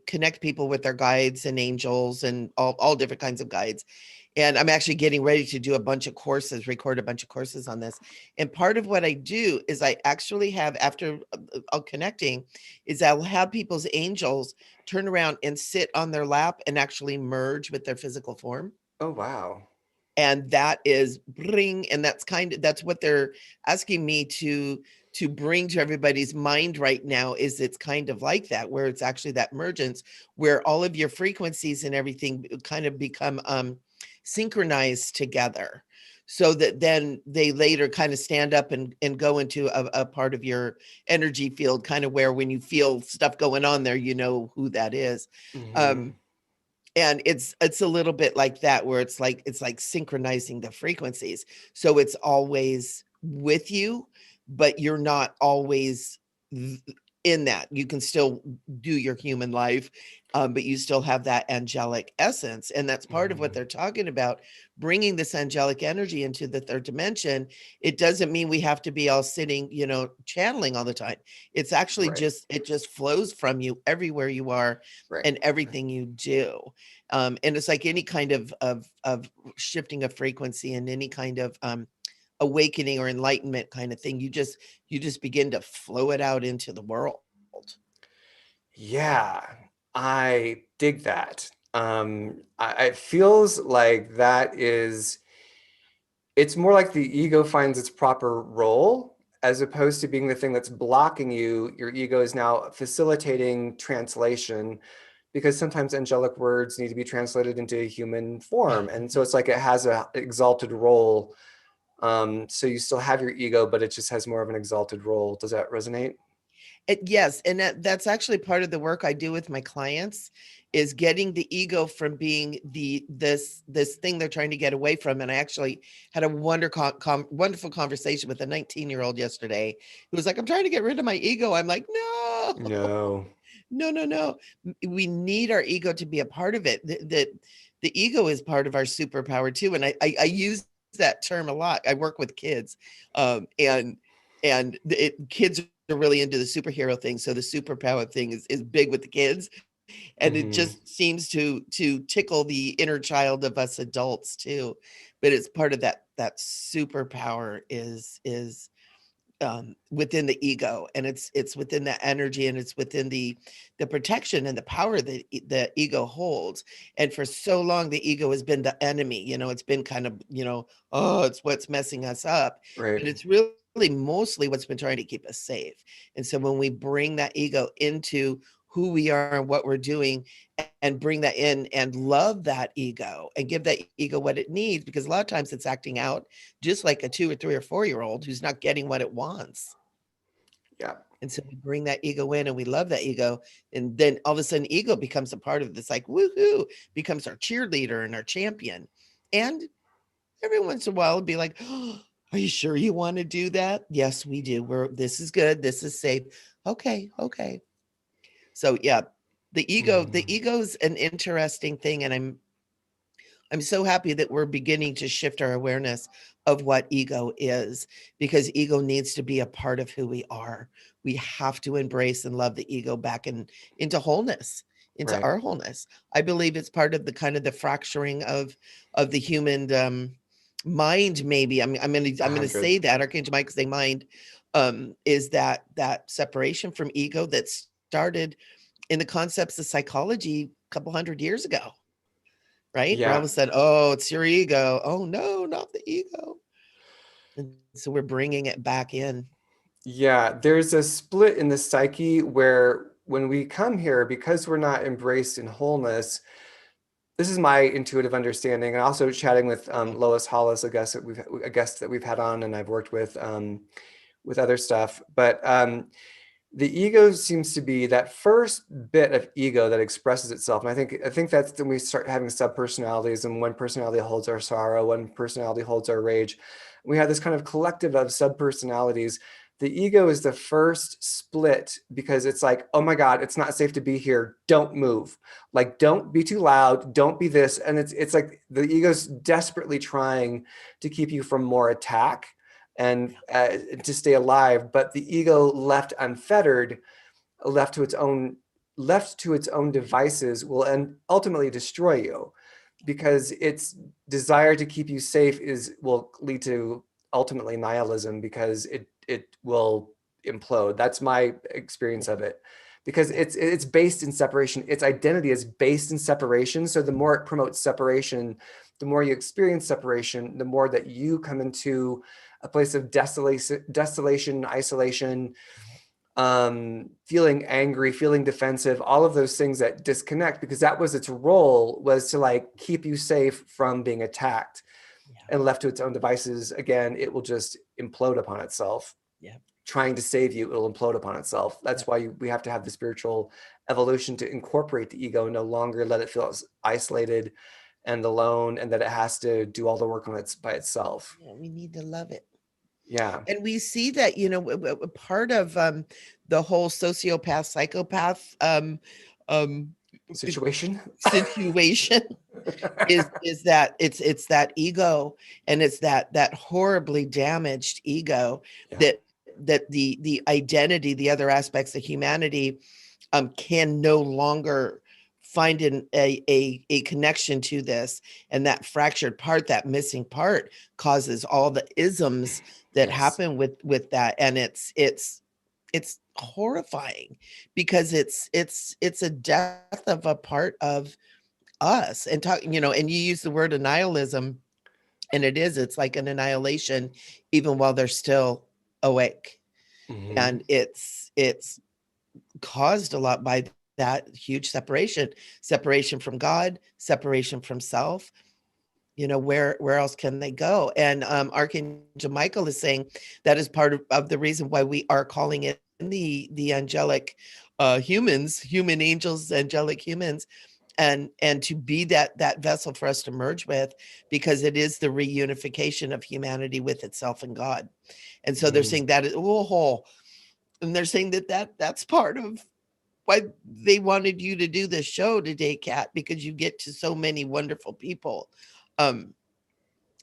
connect people with their guides and angels and all different kinds of guides. And I'm actually getting ready to do a bunch of courses, record a bunch of courses on this. And part of what I do is I actually have, after connecting, is I'll have people's angels turn around and sit on their lap and actually merge with their physical form.
Oh, wow.
And that is and that's what they're asking me to bring to everybody's mind right now. Is it's kind of like that, where it's actually that mergence, where all of your frequencies and everything kind of become synchronized together, so that then they later kind of stand up and go into a part of your energy field, kind of where when you feel stuff going on there, you know who that is.
Mhm.
And it's a little bit like that, where it's like synchronizing the frequencies, so it's always with you, but you're not always in that. You can still do your human life, but you still have that angelic essence. And that's part of what
Mhm.
they're talking about, bringing this angelic energy into the third dimension. It doesn't mean we have to be all sitting, channeling all the time. It's actually
Right.
it just flows from you everywhere you are
Right.
and everything you do. And it's like any kind of shifting of frequency, and any kind of awakening or enlightenment kind of thing. You just begin to flow it out into the world.
Yeah, I dig that. It feels like that is it's more like the ego finds its proper role as opposed to being the thing that's blocking you. Your ego is now facilitating translation because sometimes angelic words need to be translated into human form. And so it's like it has an exalted role. So you still have your ego, but it just has more of an exalted role. Does that resonate?
Yes, and that's actually part of the work I do with my clients, is getting the ego from being this thing they're trying to get away from. And I actually had a wonderful conversation with a 19-year-old yesterday who was like, "I'm trying to get rid of my ego." I'm like, "No,
No.
no. We need our ego to be a part of it. The ego is part of our superpower too." And I use that term a lot. I work with kids, and kids are really into the superhero thing. So the superpower thing is big with the kids. And it
Mhm.
just seems to tickle the inner child of us adults too. But it's part of that superpower is within the ego, and it's within the energy, and it's within the protection and the power that the ego holds. And for so long the ego has been the enemy. It's been kind of, oh, it's what's messing us up,
Right.
but it's really mostly what's been trying to keep us safe. And so when we bring that ego into who we are and what we're doing, and bring that in and love that ego and give that ego what it needs, because a lot of times it's acting out just like a 2 or 3 or 4-year-old who's not getting what it wants.
Yeah.
And so we bring that ego in and we love that ego. And then all of a sudden ego becomes a part of this, like, woohoo, becomes our cheerleader and our champion. And every once in a while it'll be like, oh, are you sure you want to do that? Yes, we do. This is good. This is safe. Okay. So yeah, the
Mhm.
ego's an interesting thing. And I'm so happy that we're beginning to shift our awareness of what ego is, because ego needs to be a part of who we are. We have to embrace and love the ego back into wholeness, into
Right.
our wholeness. I believe it's part of the kind of the fracturing of the human mind. Maybe I'm gonna
100.
say that Archangel Michael say mind is that separation from ego that started in the concepts of psychology a couple hundred years ago, right? Where all of
Yeah.
a sudden, oh, it's your ego. Oh no, not the ego. And so we're bringing it back in.
Yeah. There's a split in the psyche where when we come here, because we're not embraced in wholeness, this is my intuitive understanding, and also chatting with Lois Hollis, a guest that we've had on, and I've worked with other stuff. But the ego seems to be that first bit of ego that expresses itself, and I think that's when we start having subpersonalities, and one personality holds our sorrow, one personality holds our rage. We have this kind of collective of subpersonalities. The ego is the first split because it's like, oh my God, it's not safe to be here. Don't move. Like, don't be too loud. Don't be this. And it's like the ego's desperately trying to keep you from more attack and to stay alive. But the ego left unfettered, left to its own devices, will ultimately destroy you, because its desire to keep you safe will lead to ultimately nihilism, because it will implode. That's my experience of it, because it's based in separation. Its identity is based in separation. So the more it promotes separation, the more you experience separation, the more that you come into a place of desolation, isolation, feeling angry, feeling defensive, all of those things that disconnect, because that was its role, was to like keep you safe from being attacked.
Yeah.
And left to its own devices, again, it will just implode upon itself.
Yeah.
Trying to save you, it'll implode upon itself. That's why we have to have the spiritual evolution to incorporate the ego, no longer let it feel isolated and alone, and that it has to do all the work on it by itself.
Yeah, we need to love it.
Yeah.
And we see that, part of the whole sociopath, psychopath
Situation.
situation is that it's that ego, and it's that horribly damaged ego,
Yeah.
that the identity, the other aspects of humanity can no longer find a connection to this. And that fractured part, that missing part, causes all the isms that
Yes.
happen with that. And it's horrifying, because it's a death of a part of us. And and you use the word nihilism, And it's like an annihilation, even while they're still awake.
Mhm.
And it's caused a lot by that huge separation from God, separation from self. Where else can they go? And Archangel Michael is saying that is part of the reason why we are calling it the angelic humans, human angels, angelic humans, and to be that vessel for us to merge with, because it is the reunification of humanity with itself and God. And so they're
Mhm.
saying that is whole, and they're saying that's part of why they wanted you to do this show today, Kat, because you get to so many wonderful people.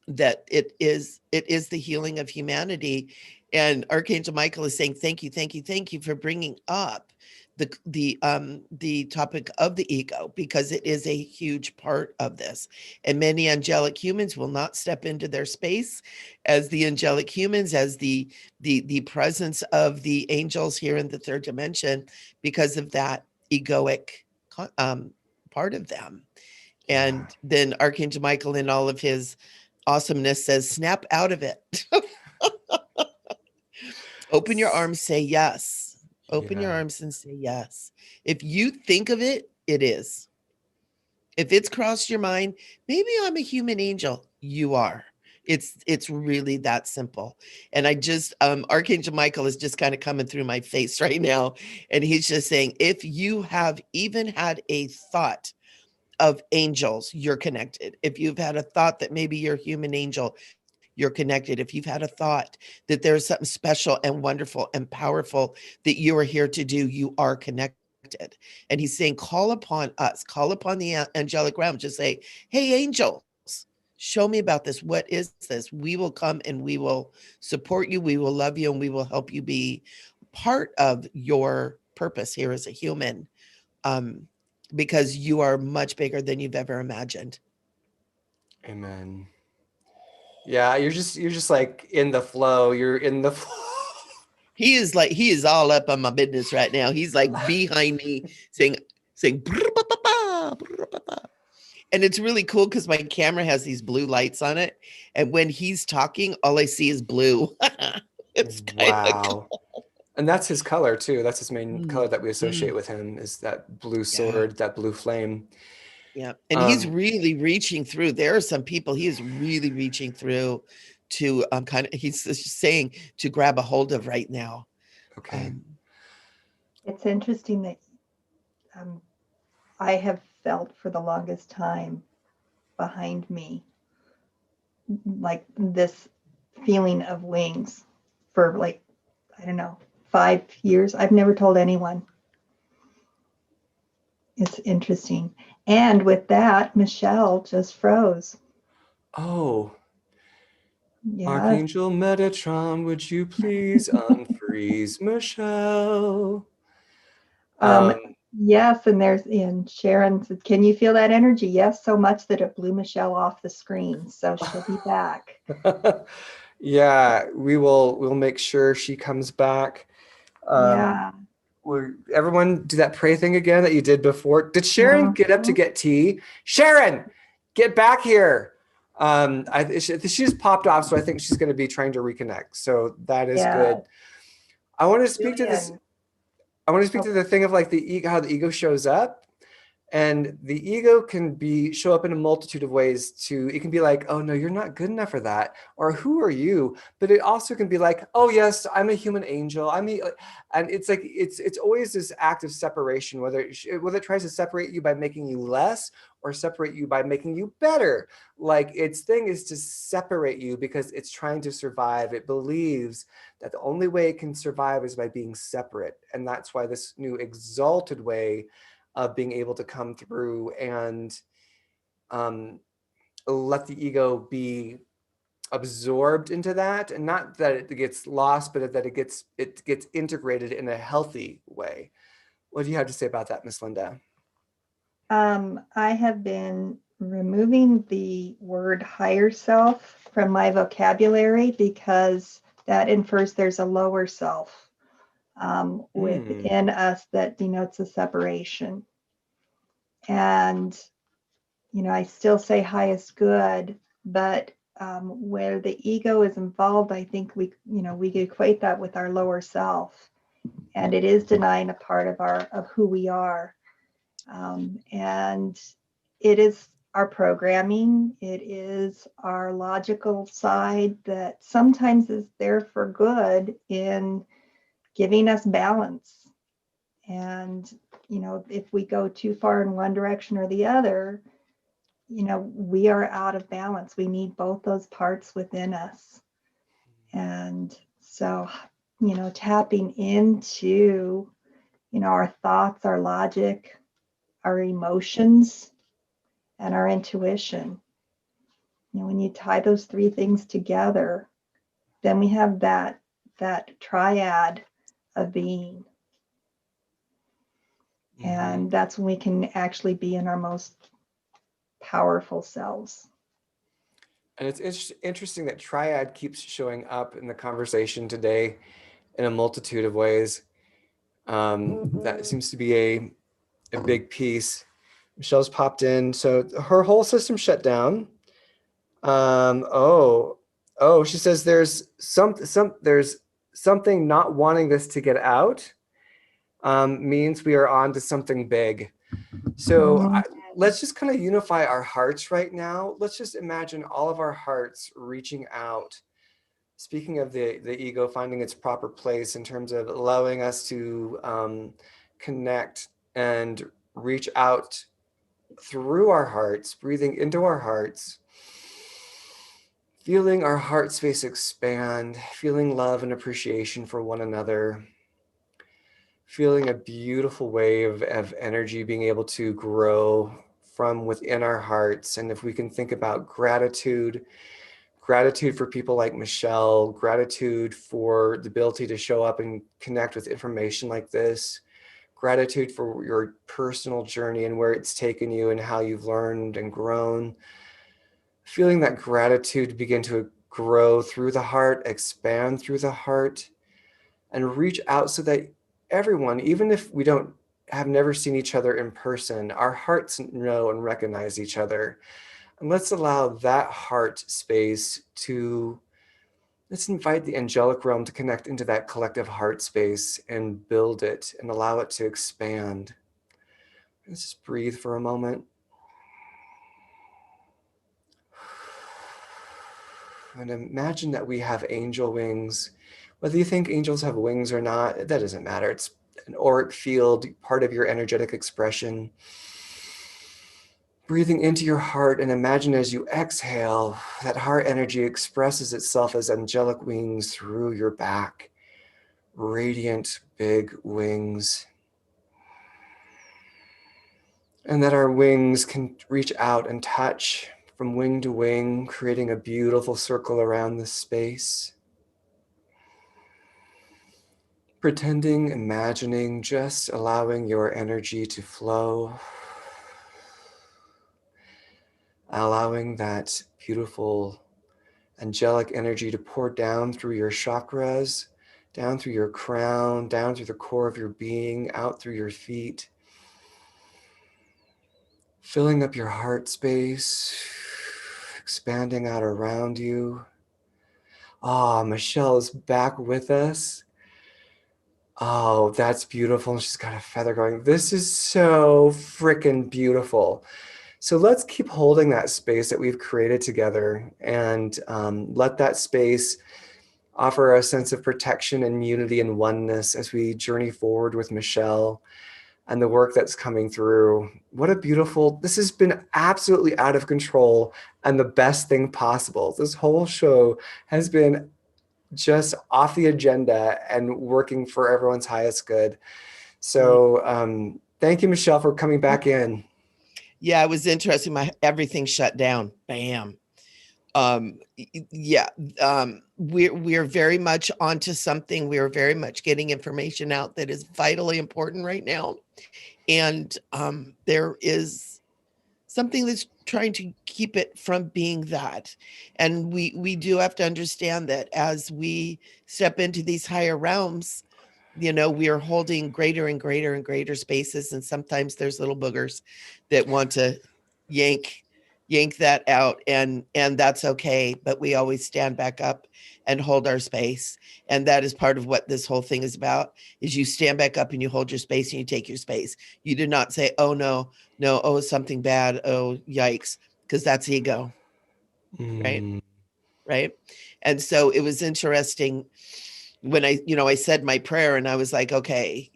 That it is the healing of humanity. And Archangel Michael is saying thank you for bringing up the topic of the ego, because it is a huge part of this. And many angelic humans will not step into their space as the angelic humans, as the presence of the angels here in the third dimension, because of that egoic part of them. And then Archangel Michael, in all of his awesomeness, says, snap out of it. Open your arms, say yes. Open your
Yeah.
arms and say yes. If you think of it, it is. If it's crossed your mind, maybe I'm a human angel. You are. It's really that simple. And I just Archangel Michael is just kind of coming through my face right now. And he's just saying, if you have even had a thought of angels, you're connected. If you've had a thought that maybe you're a human angel, you're connected. If you've had a thought that there's something special and wonderful and powerful that you are here to do, you are connected. And he's saying, call upon us, call upon the angelic realm. Just say, hey, angels, show me about this. What is this? We will come and we will support you. We will love you, and we will help you be part of your purpose here as a human. Because you are much bigger than you've ever imagined.
Amen. Yeah, you're just like in the flow. You're in the flow.
He is all up on my business right now. He's like behind me saying, "Brr-ba-ba-ba, brr-ba-ba." And it's really cool because my camera has these blue lights on it. And when he's talking, all I see is blue. It's kind of cool.
Wow. And that's his color too. That's his main color that we associate
Mm,
with him, is that blue
yeah.
sword, that blue flame.
Yeah. And he's
Um,
really reaching through. There are some people he is really reaching through to he's just saying to grab a hold of right now.
okay.
It's interesting that I have felt for the longest time behind me like this feeling of wings for like, I don't know, 5 years. I've never told anyone. It's interesting. And with that, Michelle just froze.
Oh,
Yes.
Archangel Metatron, would you please unfreeze Michelle?
Yes, and Sharon said, can you feel that energy? Yes, so much that it blew Michelle off the screen. So she'll be back.
Yeah, we'll make sure she comes back.
Yeah.
Everyone do that pray thing again that you did before. Did Sharon get up to get tea? Sharon, get back here. She just popped off, so I think she's going to be trying to reconnect. So that is good. I want to speak to this. I want to speak to the thing of like the ego, how the ego shows up. And the ego can show up in a multitude of ways. It can be like, oh no, you're not good enough for that, or who are you? But it also can be like, oh yes, I'm a human angel. And it's like it's always this act of separation, whether it tries to separate you by making you less or separate you by making you better. Like its thing is to separate you because it's trying to survive. It believes that the only way it can survive is by being separate, and that's why this new exalted way of being able to come through and let the ego be absorbed into that, and not that it gets lost, but that it gets integrated in a healthy way. What do you have to say about that, Miss Linda?
I have been removing the word higher self from my vocabulary because that infers there's a lower self within us that denotes a separation. And, I still say highest good, but where the ego is involved, I think we equate that with our lower self, and it is denying a part of who we are. And it is our programming. It is our logical side that sometimes is there for good in giving us balance. And, if we go too far in one direction or the other, we are out of balance. We need both those parts within us. And so, tapping into, our thoughts, our logic, our emotions, and our intuition. When you tie those three things together, then we have that triad of being. And that's when we can actually be in our most powerful selves.
And it's interesting that triad keeps showing up in the conversation today in a multitude of ways. That seems to be a big piece. Michelle's popped in. So her whole system shut down. She says there's there's something not wanting this to get out. Means we are on to something big. So let's just kind of unify our hearts right now. Let's just imagine all of our hearts reaching out. Speaking of the ego finding its proper place in terms of allowing us to connect and reach out through our hearts, breathing into our hearts, feeling our heart space expand, feeling love and appreciation for one another, feeling a beautiful wave of energy being able to grow from within our hearts. And if we can think about gratitude for people like Michelle, gratitude for the ability to show up and connect with information like this, gratitude for your personal journey and where it's taken you and how you've learned and grown, feeling that gratitude begin to grow through the heart, expand through the heart, and reach out so that everyone, even if we have never seen each other in person, our hearts know and recognize each other. And let's allow that heart space let's invite the angelic realm to connect into that collective heart space and build it and allow it to expand. Let's just breathe for a moment. And imagine that we have angel wings. Whether you think angels have wings or not, that doesn't matter. It's an auric field, part of your energetic expression. Breathing into your heart, and imagine as you exhale, that heart energy expresses itself as angelic wings through your back. Radiant, big wings. And that our wings can reach out and touch from wing to wing, creating a beautiful circle around this space. Pretending, imagining, just allowing your energy to flow. Allowing that beautiful angelic energy to pour down through your chakras, down through your crown, down through the core of your being, out through your feet. Filling up your heart space, expanding out around you. Michelle is back with us. Oh, that's beautiful. She's got a feather going. This is so freaking beautiful. So let's keep holding that space that we've created together and let that space offer a sense of protection and unity and oneness as we journey forward with Michelle and the work that's coming through. What a beautiful, this has been absolutely out of control and the best thing possible. This whole show has been just off the agenda and working for everyone's highest good. So thank you, Michelle, for coming back in.
Yeah, it was interesting. Everything shut down. Bam. We're very much onto something. We are very much getting information out that is vitally important right now. And there is something that's trying to keep it from being that. And we do have to understand that as we step into these higher realms, we are holding greater and greater and greater spaces. And sometimes there's little boogers that want to yank yank that out, and that's okay. But we always stand back up and hold our space. And that is part of what this whole thing is about, is you stand back up and you hold your space and you take your space. You do not say, oh no, oh, something bad, oh yikes, because that's ego, right?
Mm.
Right. And so it was interesting when I said my prayer and I was like, okay,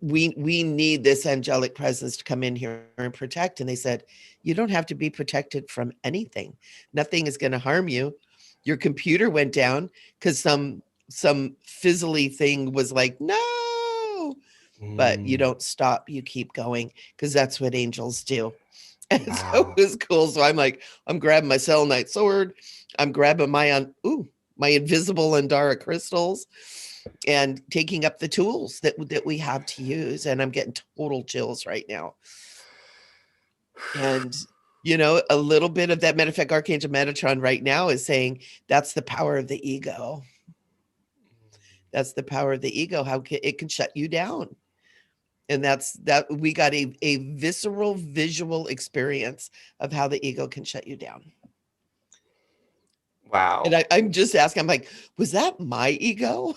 we need this angelic presence to come in here and protect. And they said, you don't have to be protected from anything. Nothing is going to harm you. Your computer went down because some fizzly thing was like, no, but you
Mm.
don't stop. You keep going, because that's what angels do. And so
Wow.
it was cool. So I'm grabbing my selenite sword. I'm grabbing my invisible Andara crystals and taking up the tools that we have to use. And I'm getting total chills right now. And, a little bit of that. Matter of fact, Archangel Metatron right now is saying that's the power of the ego. That's the power of the ego, how it can shut you down. And that we got a visceral visual experience of how the ego can shut you down.
Wow.
And I'm just asking, I'm like, was that my ego?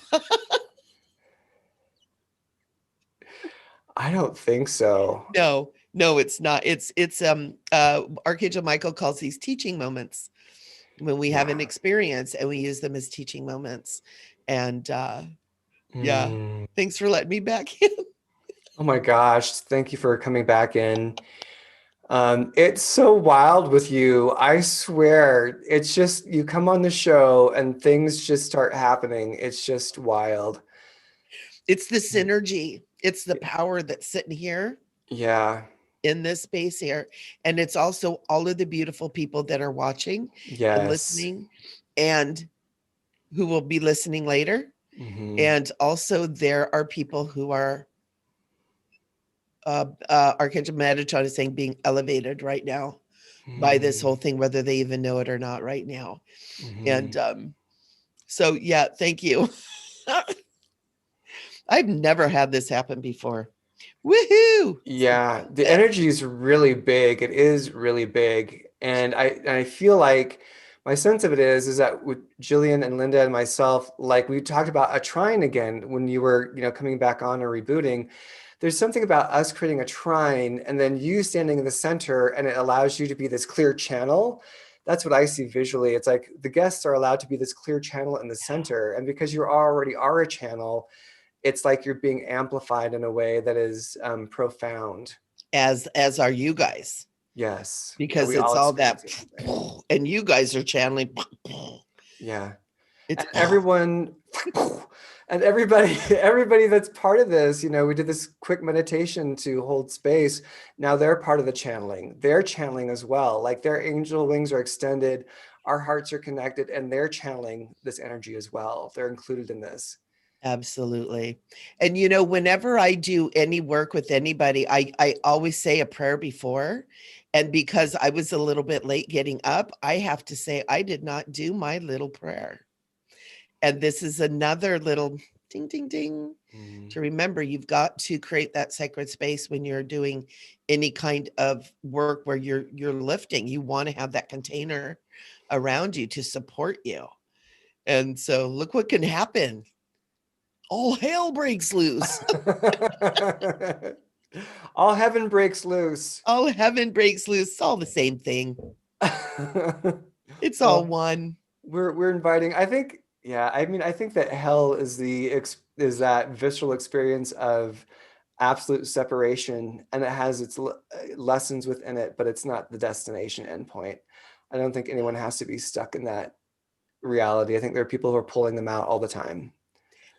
I don't think so.
No, it's not. It's Archangel Michael calls these teaching moments, when we have an
Yeah.
experience and we use them as teaching moments. And yeah,
Mm.
thanks for letting me back in.
Oh my gosh. Thank you for coming back in. It's so wild with you. I swear, it's just you come on the show and things just start happening. It's just wild.
It's the synergy. It's the power that's sitting here
Yeah.
in this space here. And it's also all of the beautiful people that are watching and
Yes.
listening, and who will be listening later.
Mhm.
And also there are people who are, Archangel Metatron is saying, being elevated right now by this whole thing, whether they even know it or not right now.
Mhm.
And so, yeah, thank you. I've never had this happen before. Woohoo!
Yeah, the energy is really big. It is really big. And I feel like my sense of it is that with Jillian and Linda and myself, like we talked about a trine again when you were, coming back on or rebooting. There's something about us creating a trine and then you standing in the center, and it allows you to be this clear channel. That's what I see visually. It's like the guests are allowed to be this clear channel in the center. And because you already are a channel, it's like you're being amplified in a way that is profound.
As are you guys,
Yes. Yeah,
because
we
it's all that,
experience the same thing.
and you guys are channeling.
Yeah.
It's
And everyone and everybody that's part of this, we did this quick meditation to hold space. Now they're part of the channeling. They're channeling as well. Like their angel wings are extended, our hearts are connected, and they're channeling this energy as well. They're included in this.
absolutely. And whenever I do any work with anybody, I always say a prayer before. And because I was a little bit late getting up, I have to say I did not do my little prayer. And this is another little ding, ding, ding, to remember. You've got to create that sacred space when you're doing any kind of work where you're lifting. You want to have that container around you to support you. And so look what can happen. All hell breaks loose.
All heaven breaks loose.
All heaven breaks loose. It's all the same thing. It's
Well,
all one.
we're inviting, I think, yeah, I mean, I think that hell is is that visceral experience of absolute separation, and it has its lessons within it, but it's not the destination endpoint. I don't think anyone has to be stuck in that reality. I think there are people who are pulling them out all the time.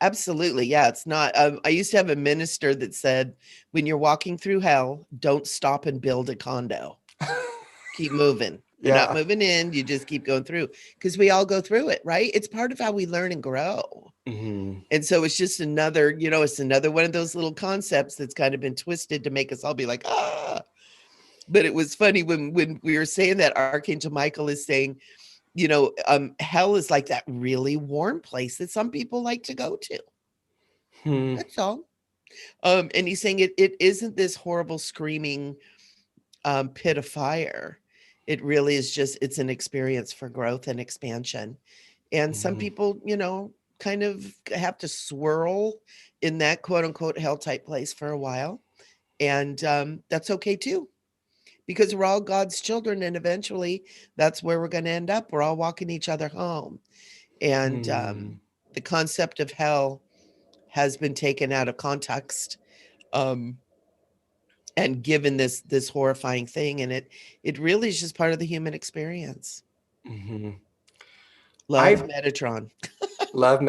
Absolutely. Yeah, it's not. I used to have a minister that said, when you're walking through hell, don't stop and build a condo. Keep moving. You're not
Yeah.
moving in. You just keep going through, because we all go through it, right? It's part of how we learn and grow.
Mm-hmm.
And so it's just another, it's another one of those little concepts that's kind of been twisted to make us all be like, ah. But it was funny when we were saying that, Archangel Michael is saying, hell is like that really warm place that some people like to go to. That's all. And he's saying it isn't this horrible screaming pit of fire. It really is just, it's an experience for growth and expansion. And some people, you know, kind of have to swirl in that quote unquote hell type place for a while. And that's okay too, because we're all God's children. And eventually that's where we're going to end up. We're all walking each other home. And the concept of hell has been taken out of context and given this horrifying thing. And it really is just part of the human experience. Love Metatron.
Love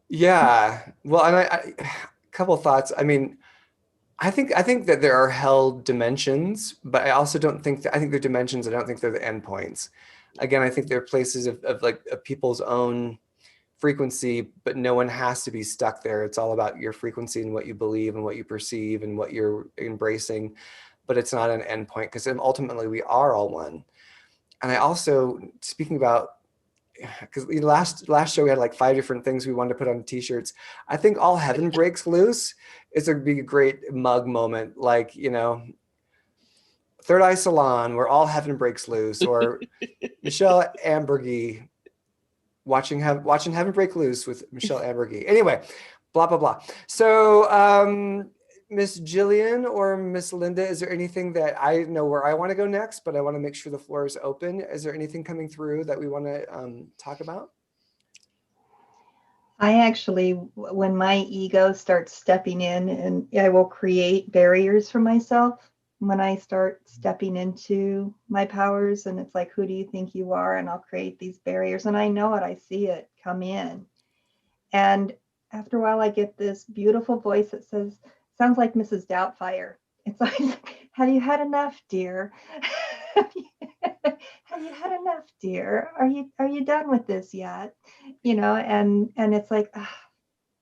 yeah. Well, and I a couple of thoughts. I mean, I think that there are hell dimensions, but I also don't think that, I think they're dimensions. I don't think they're the endpoints. Again, I think they're places of like of people's own frequency, but no one has to be stuck there. It's all about your frequency and what you believe and what you perceive and what you're embracing, but it's not an endpoint, because ultimately we are all one. And I also, speaking about, because last show we had like 5 different things we wanted to put on t-shirts. I think all heaven breaks loose is a big great mug moment, like, you know, Third Eye Salon where all heaven breaks loose, or Michele Amburgey watching heaven break loose with Michele Amburgey. Anyway, blah blah blah. So Miss Jillian or Miss Linda, is there anything that, I know where I want to go next, but I want to make sure the floor is open. Is there anything coming through that we want to talk about?
I actually, when my ego starts stepping in, and I will create barriers for myself when I start stepping into my powers, and it's like, who do you think you are? And I'll create these barriers, and I know it, I see it come in. And after a while, I get this beautiful voice that says, sounds like Mrs. Doubtfire. It's like, have you had enough, dear? Have you had enough, dear? Are you done with this yet? You know, and it's like,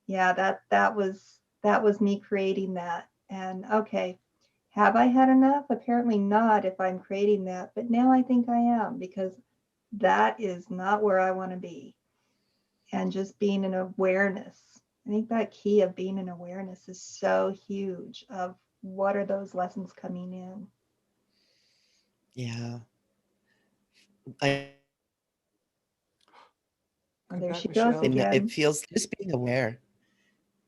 yeah, that was me creating that. And okay, have I had enough? Apparently not, if I'm creating that, but now I think I am, because that is not where I want to be. And just being in awareness. I think that key of being in awareness is so huge, of what are those lessons coming in.
Yeah.
There she goes again.
It feels just being aware.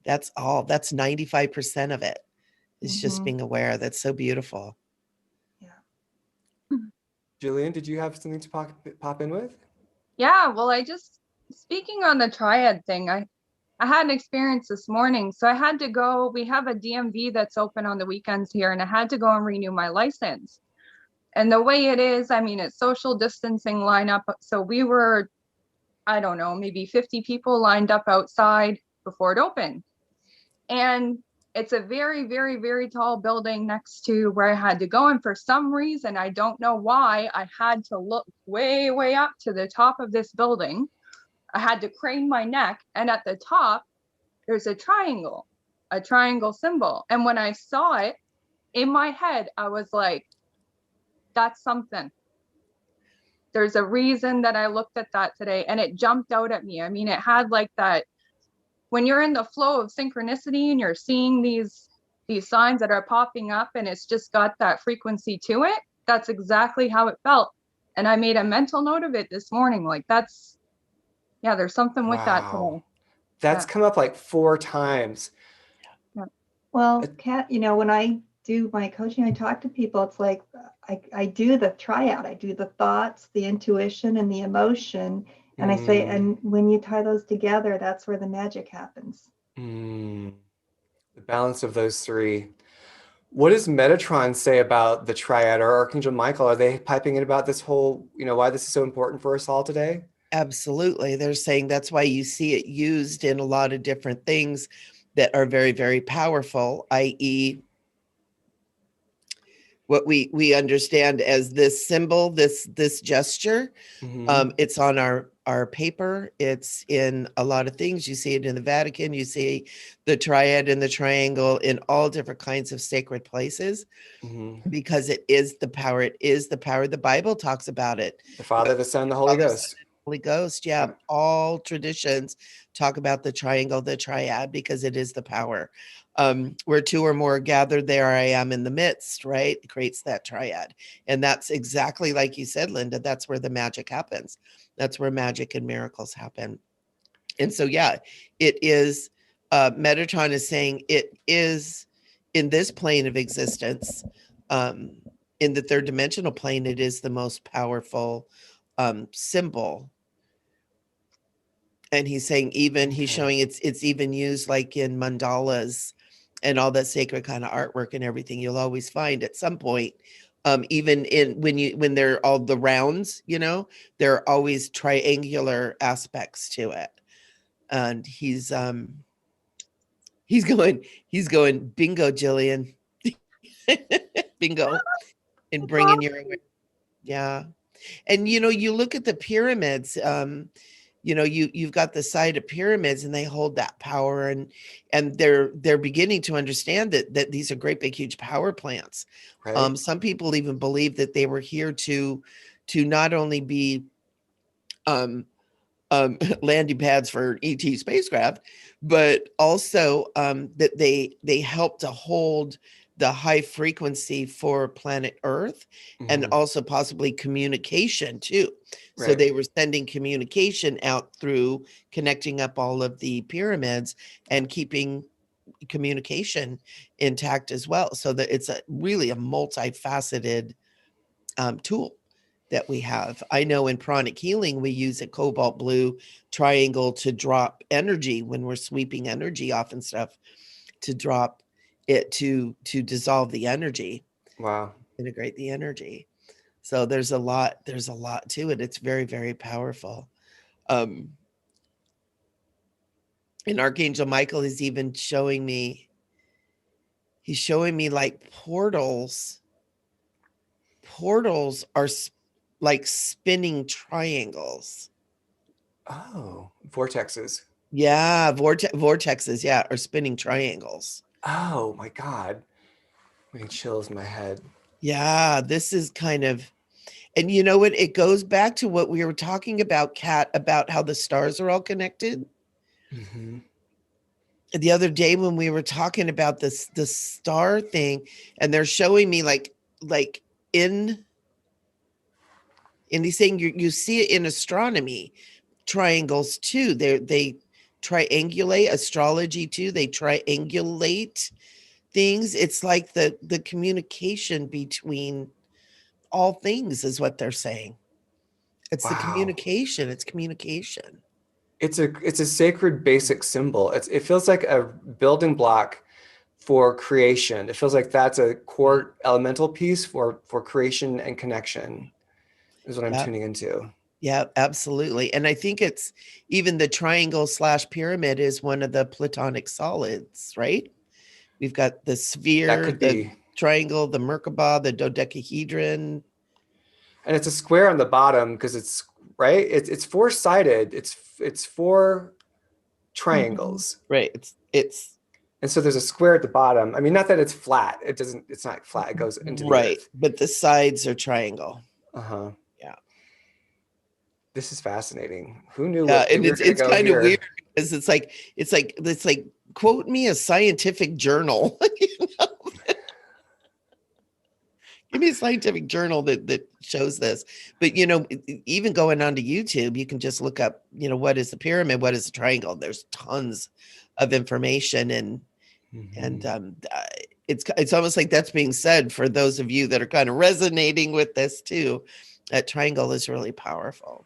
That's all. That's 95% of it. Is just being aware. That's so beautiful.
Yeah.
Jillian, did you have something to pop in with?
Yeah, well, speaking on the triad thing, I had an experience this morning. So I had to go, we have a DMV that's open on the weekends here, and I had to go and renew my license. And the way it is, I mean, it's social distancing lineup. So we were, I don't know, maybe 50 people lined up outside before it opened. And it's a very, very, very tall building next to where I had to go. And for some reason, I don't know why, I had to look way, way up to the top of this building. I had to crane my neck. And at the top, there's a triangle symbol. And when I saw it in my head, I was like, that's something. There's a reason that I looked at that today, and it jumped out at me. I mean, it had like that, when you're in the flow of synchronicity and you're seeing these signs that are popping up, and it's just got that frequency to it. That's exactly how it felt. And I made a mental note of it this morning. Like, that's, yeah, there's something with that today.
That's come up like 4 times.
Yeah. Well, Kat, you know, when I do my coaching, I talk to people, it's like, I do the triad. I do the thoughts, the intuition, and the emotion. And I say, and when you tie those together, that's where the magic happens.
The balance of those 3. What does Metatron say about the triad, or Archangel Michael? Are they piping in about this whole, you know, why this is so important for us all today?
Absolutely. They're saying that's why you see it used in a lot of different things that are very, very powerful, i.e., what we understand as this symbol, this gesture. It's on our paper. It's in a lot of things. You see it in the Vatican. You see the triad and the triangle in all different kinds of sacred places, because it is the power. It is the power. The Bible talks about it.
The Father, the Son, the Holy Ghost.
Holy Ghost, yeah. All traditions talk about the triangle, the triad, because it is the power. Where two or more are gathered, there I am in the midst, right? It creates that triad. And that's exactly like you said, Linda, that's where the magic happens. That's where magic and miracles happen. And so, yeah, it is, Metatron is saying it is in this plane of existence, in the third dimensional plane, it is the most powerful symbol. And he's saying even he's showing it's even used like in mandalas and all that sacred kind of artwork and everything. You'll always find at some point, even in when they're all the rounds, there are always triangular aspects to it. And he's going bingo, Jillian. Bingo. And bringing your yeah. And you look at the pyramids, you've got the side of pyramids and they hold that power, and they're beginning to understand that these are great big huge power plants.
Right.
Some people even believe that they were here to not only be landing pads for ET spacecraft, but also that they help to hold the high frequency for planet Earth, and also possibly communication too. So
Right.
they were sending communication out through connecting up all of the pyramids and keeping communication intact as well. So that it's really a multifaceted tool that we have. I know in pranic healing, we use a cobalt blue triangle to drop energy when we're sweeping energy off and stuff, to drop it to dissolve the energy,
Wow.
integrate the energy. So there's a lot to it. It's very, very powerful. And Archangel Michael is even showing me like portals are like spinning triangles.
Oh, vortexes.
Yeah, vortexes, yeah, are spinning triangles.
Oh my God. Getting chills in my head.
Yeah, this is kind of, and you know what? It goes back to what we were talking about, Kat, about how the stars are all connected.
Mm-hmm.
The other day when we were talking about the star thing, and they're showing me like in he's saying you see it in astronomy, triangles too. They triangulate astrology too. They triangulate things. It's like the communication between all things is what they're saying. It's the
Wow.
communication. It's communication.
It's a sacred basic symbol. It feels like a building block for creation. It feels like that's a core elemental piece for creation and connection is what I'm
Yeah.
tuning into.
Yeah, absolutely. And I think it's even the triangle / pyramid is one of the platonic solids, right? We've got the
That
sphere,
could
the
be.
triangle, the Merkaba, the dodecahedron.
And it's a square on the bottom because it's right. It's four-sided. It's four triangles.
Right. It's
And so there's a square at the bottom. I mean, not that it's flat. It's not flat. It goes into the
right.
earth.
But the sides are triangle.
Uh-huh.
Yeah.
This is fascinating. Who knew
Yeah.
we
And
were going to
it's
go
kind of
here?
weird because it's like quote me a scientific journal. Give me a scientific journal that shows this. But even going onto YouTube, you can just look up, what is the pyramid, what is the triangle. There's tons of information, and it's almost like that's being said for those of you that are kind of resonating with this too. That triangle is really powerful.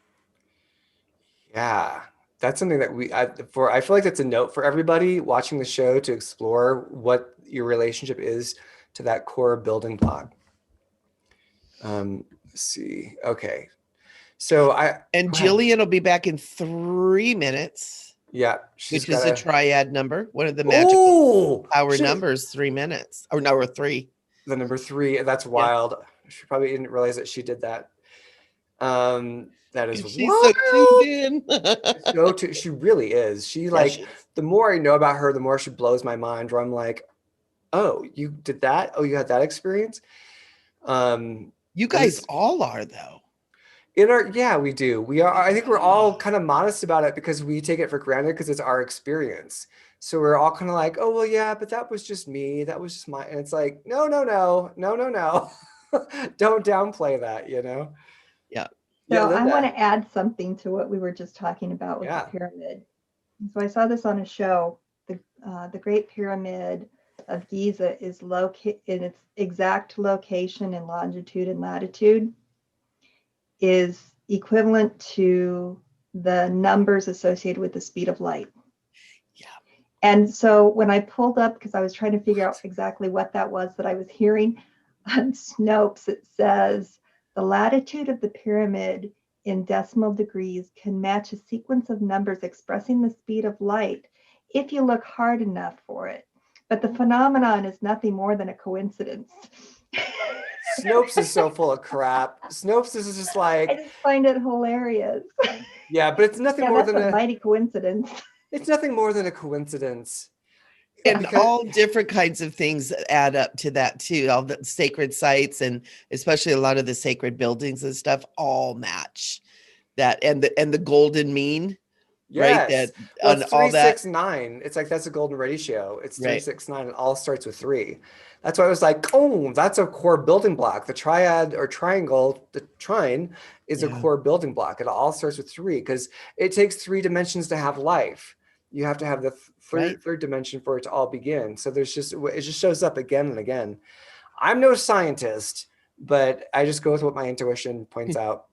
Yeah, that's something that I feel like that's a note for everybody watching the show to explore what your relationship is to that core building block. Let's see. Okay. So
And
go ahead.
Jillian will be back in 3 minutes,
Yeah, she's
which is
got
a
a,
triad number, one of the magical
oh,
power numbers, 3 minutes or 3.
the number 3. That's
Yeah.
wild. She probably didn't realize that she did that. That is
She's so tuned in.
she really is. She
Yeah,
like, the more I know about her, the more she blows my mind, where I'm like, oh, you did that? Oh, you had that experience?
You guys all are, though.
Yeah, we do. We are, I think we're all kind of modest about it because we take it for granted because it's our experience. So we're all kind of like, oh, well, yeah, but that was just me. That was just my, and it's like, no, no, no, no, no, no. Don't downplay that, you know?
Yeah.
Yeah,
So I want
Linda.
to add something to what we were just talking about with the
Yeah.
pyramid. So I saw this on a show. The Great Pyramid of Giza is located in its exact location in longitude and latitude is equivalent to the numbers associated with the speed of light.
Yeah.
And so when I pulled up, because I was trying to figure out exactly what that was that I was hearing on Snopes, it says the latitude of the pyramid in decimal degrees can match a sequence of numbers expressing the speed of light if you look hard enough for it. But the phenomenon is nothing more than a coincidence.
Snopes is so full of crap. Snopes is just
I
like,
just find it hilarious.
yeah, but it's nothing
Yeah,
more
that's
than
a mighty coincidence.
it's nothing more than a coincidence.
And
Because
all different kinds of things add up to that too. All the sacred sites and especially a lot of the sacred buildings and stuff all match that, and the golden mean, right?
yes.
That
Well,
on
it's
all that,
369. It's like that's a golden ratio. It's
right?
369. It all starts with three. That's why I was like, oh, that's a core building block. The triad or triangle, the trine is a
Yeah.
core building block. It all starts with three because it takes three dimensions to have life. You have to have the
Right.
third dimension for it to all begin. So there's just it just shows up again and again. I'm no scientist, but I just go with what my intuition points out.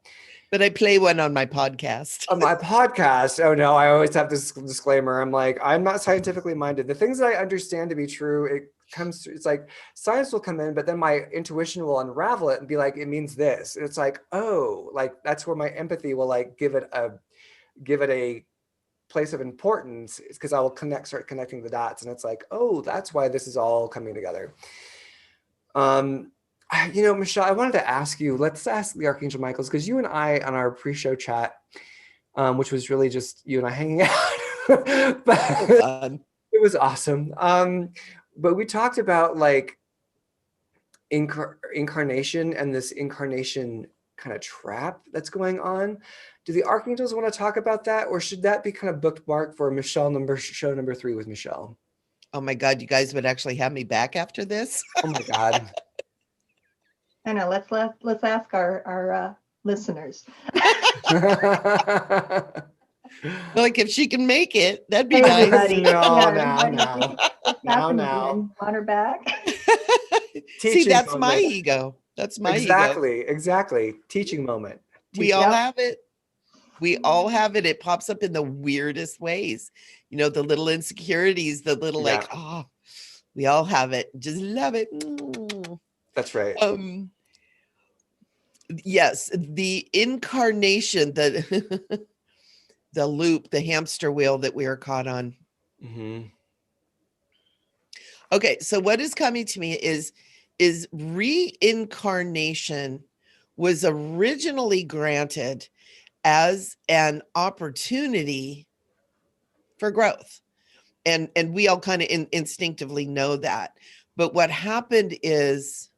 But I play one on my podcast.
On my podcast, oh no, I always have this disclaimer. I'm like, I'm not scientifically minded. The things that I understand to be true, it comes through, it's like science will come in, but then my intuition will unravel it and be like, it means this. And it's like, oh, like that's where my empathy will like give it a place of importance, because I will start connecting the dots. And it's like, oh, that's why this is all coming together. Michelle, I wanted to ask you, let's ask the Archangel Michaels, because you and I on our pre-show chat, which was really just you and I hanging out. But
So fun.
it was awesome. But we talked about like incarnation and this incarnation kind of trap that's going on. Do the Archangels want to talk about that, or should that be kind of bookmarked for show number 3 with Michelle?
Oh my God, you guys would actually have me back after this?
Oh my God.
I know. Let's ask our listeners.
Like if she can make it, that'd be
Hey,
nice.
everybody.
No,
Yeah,
no,
everybody.
no.
What's
Now,
happening
now.
again? Want her back?
See,
Teaching
that's my
moment.
ego. That's my ego.
Exactly. Teaching moment.
We all
Yep.
have it. We all have it. It pops up in the weirdest ways. You know, the little insecurities, the little
Yeah.
like, oh, we all have it. Just love it. Mm.
That's right.
Yes, the incarnation, the the loop, the hamster wheel that we are caught on.
Mm-hmm.
Okay, so what is coming to me is reincarnation was originally granted as an opportunity for growth. And we all kind of instinctively know that. But what happened is,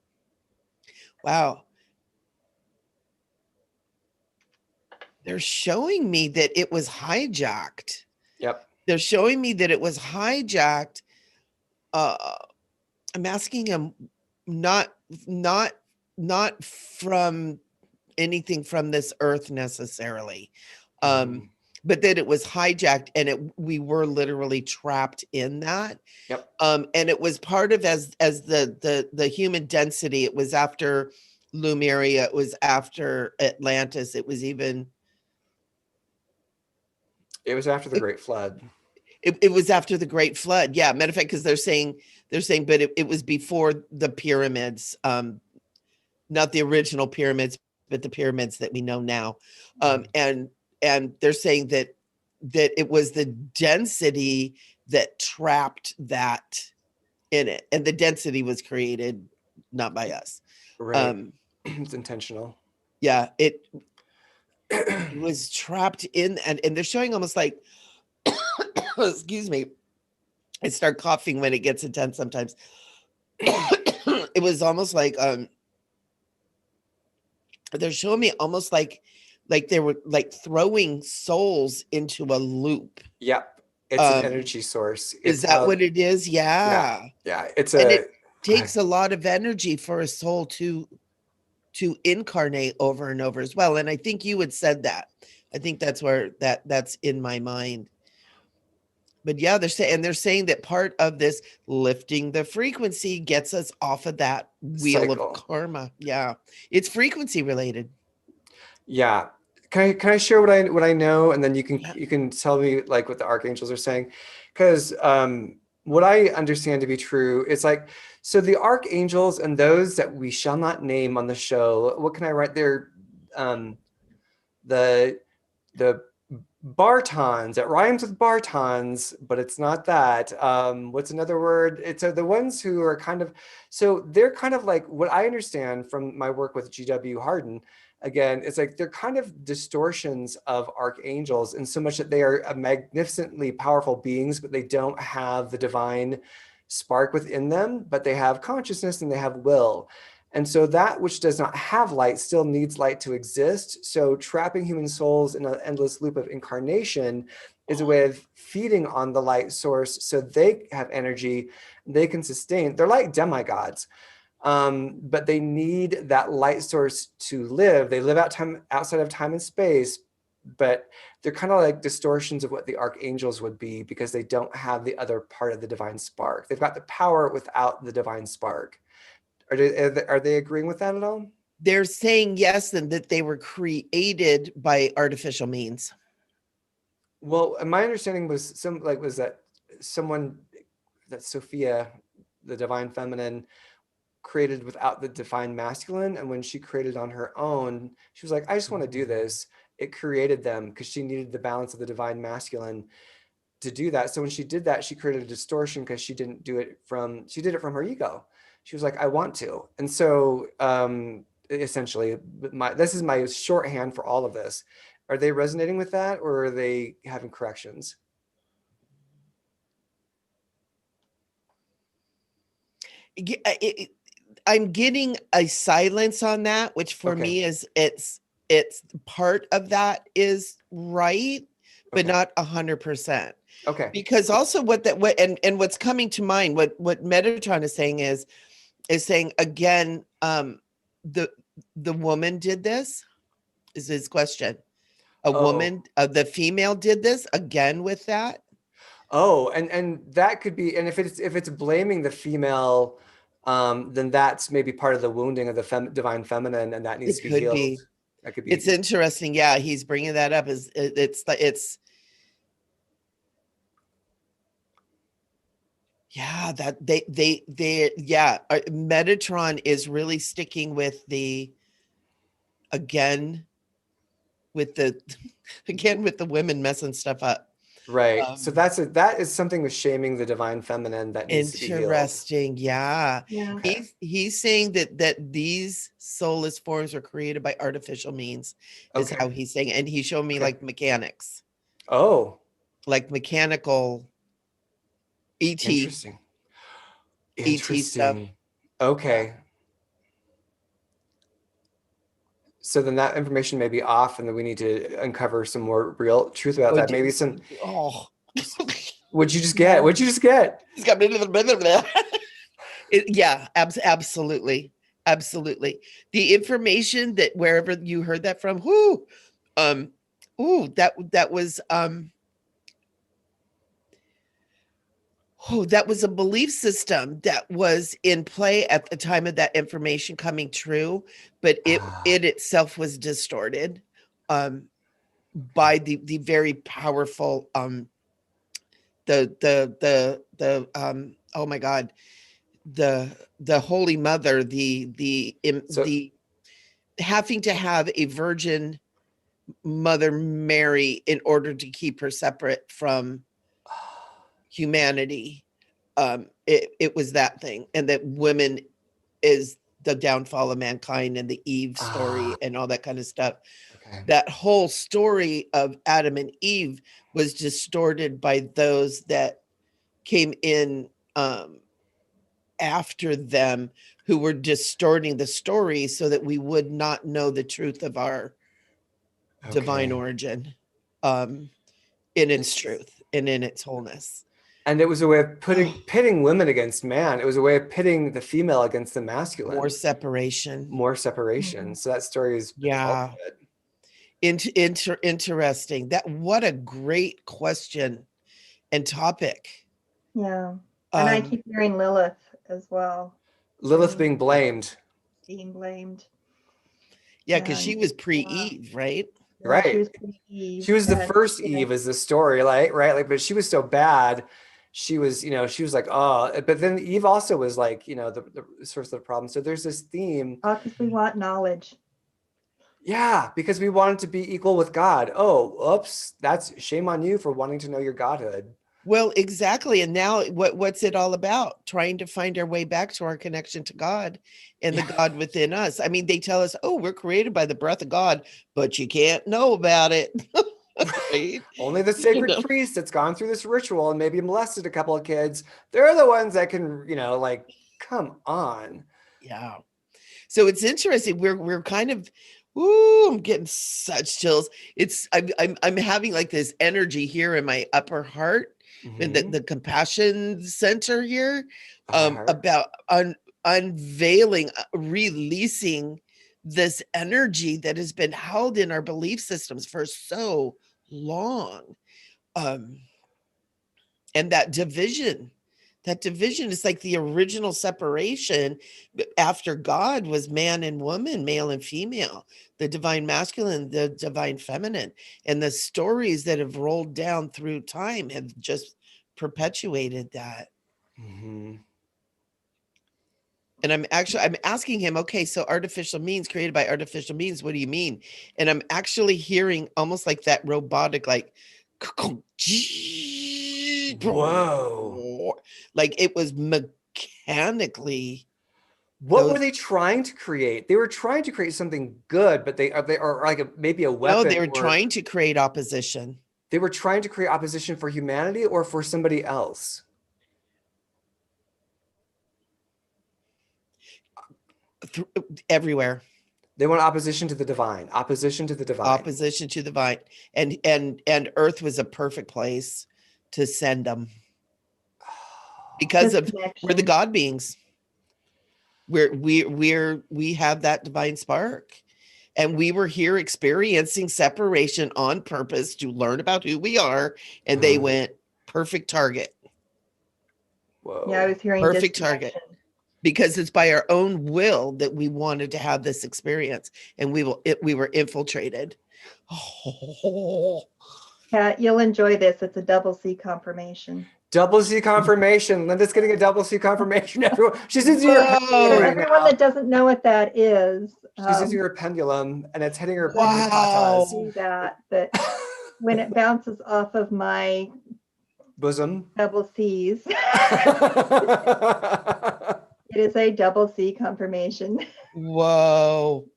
wow, they're showing me that it was hijacked.
Yep.
They're showing me that it was hijacked. I'm asking him not from anything from this earth necessarily, but that it was hijacked and we were literally trapped in that.
Yep.
And it was part of as the human density. It was after Lemuria. It was after Atlantis. It was
after the Great Flood.
It was after the Great Flood. Yeah. Matter of fact, because they're saying, but it was before the pyramids, not the original pyramids, but the pyramids that we know now. And they're saying that it was the density that trapped that in it. And the density was created not by us.
Right. It's intentional.
Yeah. It was trapped in, and they're showing almost like, excuse me, I start coughing when it gets intense sometimes. It was almost like they're showing me almost like like they were like throwing souls into a loop.
Yep. It's an energy source.
Is
It's
that
how,
what it is?
yeah.
Yeah.
Yeah. It's
And
a,
it takes a lot of energy for a soul to incarnate over and over as well. And I think you had said that. I think that's where that's in my mind. But yeah, they're saying that part of this lifting the frequency gets us off of that wheel of
cycle.
karma. Yeah. It's frequency related.
Yeah. Can I share what I know, and then
Yeah.
you can tell me like what the archangels are saying, because what I understand to be true is like, so the archangels and those that we shall not name on the show. What can I write there? The the Bartons. It rhymes with Bartons, but it's not that. What's another word? It's the ones who are kind of, so they're kind of like, what I understand from my work with GW Harden, again, it's like they're kind of distortions of archangels in so much that they are magnificently powerful beings, but they don't have the divine spark within them, but they have consciousness and they have will. And so that which does not have light still needs light to exist. So trapping human souls in an endless loop of incarnation is a way of feeding on the light source so they have energy, they can sustain. They're like demigods, but they need that light source to live. They live outside of time and space, but they're kind of like distortions of what the archangels would be because they don't have the other part of the divine spark. They've got the power without the divine spark. Are they agreeing with that at all?
They're saying yes, and that they were created by artificial means.
Well, my understanding was that someone, that Sophia, the divine feminine, created without the divine masculine, and when she created on her own, she was like, I just want to do this. It created them because she needed the balance of the divine masculine to do that. So when she did that, she created a distortion because she did it from her ego. She was like, I want to. And so essentially, this is my shorthand for all of this. Are they resonating with that, or are they having corrections?
I'm getting a silence on that, which for
Okay.
me is it's part of that is right, but
Okay.
not 100%.
Okay.
Because also and what's coming to mind, what Metatron is saying is saying again, the woman did this is his question. A woman, the female did this again with that.
Oh, and that could be, and if it's blaming the female, then that's maybe part of the wounding of the divine feminine, and that needs
It
to be
could
healed.
be.
That could be.
It's interesting. Yeah, he's bringing that up. Yeah, that Metatron is really sticking with the again with the again with the women messing stuff up.
Right. So that is something with shaming the divine feminine that needs to be healed.
Interesting. Yeah.
Yeah.
Okay.
He's saying that these soulless forms are created by artificial means, is how he's saying, and he's showing me like mechanics.
Oh.
Like mechanical ET.
Interesting.
ET stuff.
Okay.
Yeah.
So then that information may be off, and then we need to uncover some more real truth about that. Maybe some.
Oh.
What'd you just get? What'd you just get?
He's got yeah, absolutely. Absolutely. The information that wherever you heard that from, that was that was a belief system that was in play at the time of that information coming true, but it itself was distorted by the very powerful oh my god, the Holy Mother, the having to have a virgin Mother Mary in order to keep her separate from humanity. It was that thing, and that women is the downfall of mankind and the Eve story and all that kind of stuff.
Okay.
That whole story of Adam and Eve was distorted by those that came in after them, who were distorting the story so that we would not know the truth of our divine
Okay.
origin, in its truth and in its wholeness.
And it was a way of pitting women against man. It was a way of pitting the female against the masculine.
More separation.
More separation.
Mm-hmm.
So that story is
Yeah. Interesting. What a great question and topic.
Yeah. And I keep hearing Lilith as well.
Lilith being blamed.
Being blamed.
Yeah, because she was pre-Eve, right?
Yeah,
Right.
She was pre-Eve.
She was the
and,
first
you know,
Eve is the story, like, right? Like, but she was so bad. She was, she was like, oh, but then Eve also was like, the source of the problem. So there's this theme.
because we want knowledge.
Yeah, because we wanted to be equal with God. Oh, oops, that's shame on you for wanting to know your godhood.
Well, exactly. And now what's it all about? Trying to find our way back to our connection to God and the God within us. I mean, they tell us, oh, we're created by the breath of God, but you can't know about it. Right?
Only the sacred priest that's gone through this ritual and maybe molested a couple of kids, they're the ones that can, like, come on.
Yeah. So it's interesting. We're kind of, ooh, I'm getting such chills. I'm having like this energy here in my upper heart, in the compassion center here, about unveiling, releasing this energy that has been held in our belief systems for so long. And that division is like the original separation after God was man and woman, male and female, the divine masculine, the divine feminine. And the stories that have rolled down through time have just perpetuated that. And I'm asking him, okay, so artificial means created by artificial means, what do you mean? And I'm actually hearing almost like that robotic, like,
whoa,
like it was mechanically.
What were they trying to create? They were trying to create something good, but they are like maybe a weapon.
No, they were trying to create opposition.
They were trying to create opposition for humanity or for somebody else.
Everywhere.
They want opposition to the divine. Opposition to the divine.
Opposition to the divine. And Earth was a perfect place to send them. Because we're the God beings. We have that divine spark. And we were here experiencing separation on purpose to learn about who we are. And they went, perfect target.
Whoa.
Yeah, I was hearing
perfect target. Because it's by our own will that we wanted to have this experience, and we were infiltrated.
Kat, you'll enjoy this. It's a double C confirmation.
Double C confirmation. Linda's getting a double C confirmation. Everyone, she's using her
pendulum. Everyone that doesn't know what that is,
she's using her pendulum, and it's hitting her.
Wow.
See that, but when it bounces off of my
bosom,
double C's. It is a double C confirmation.
Whoa.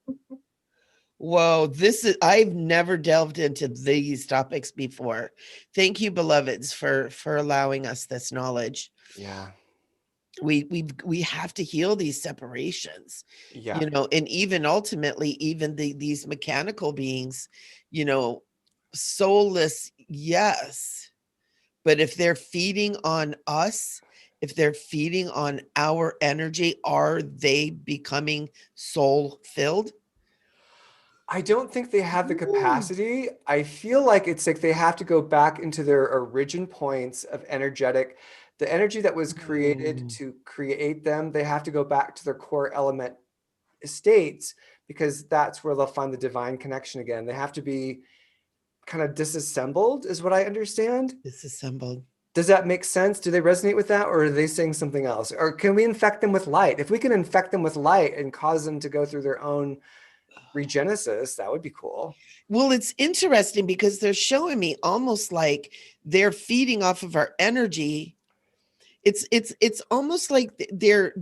I've never delved into these topics before. Thank you, beloveds, for allowing us this knowledge.
Yeah.
We have to heal these separations.
Yeah.
And even ultimately, even these mechanical beings, soulless, yes. But if they're feeding on us, if they're feeding on our energy, are they becoming soul filled?
I don't think they have the capacity. I feel like it's like they have to go back into their origin points of energetic, the energy that was created to create them. They have to go back to their core element states, because that's where they'll find the divine connection again. They have to be kind of disassembled, is what I understand.
Disassembled.
Does that make sense? Do they resonate with that, or are they saying something else? Or can we infect them with light? If we can infect them with light and cause them to go through their own regenesis, that would be cool.
Well, it's interesting because they're showing me almost like they're feeding off of our energy. It's almost like their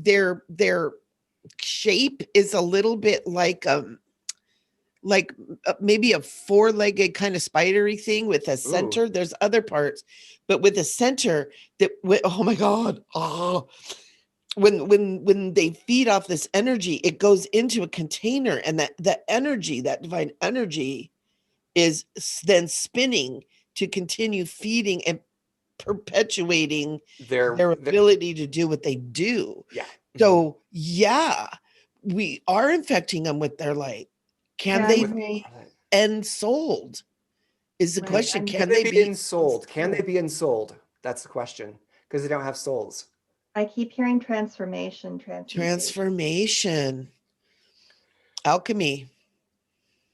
shape is a little bit like maybe a four-legged kind of spidery thing with a center. Ooh. There's other parts, but with a center that, oh my God. Oh, when they feed off this energy, it goes into a container, and that energy, that divine energy is then spinning to continue feeding and perpetuating their ability to do what they do.
Yeah.
So yeah, we are infecting them with their light. Can they be ensouled? Is the question.
Can they be ensouled? Can they be ensouled? That's the question, because they don't have souls.
I keep hearing transformation.
Alchemy.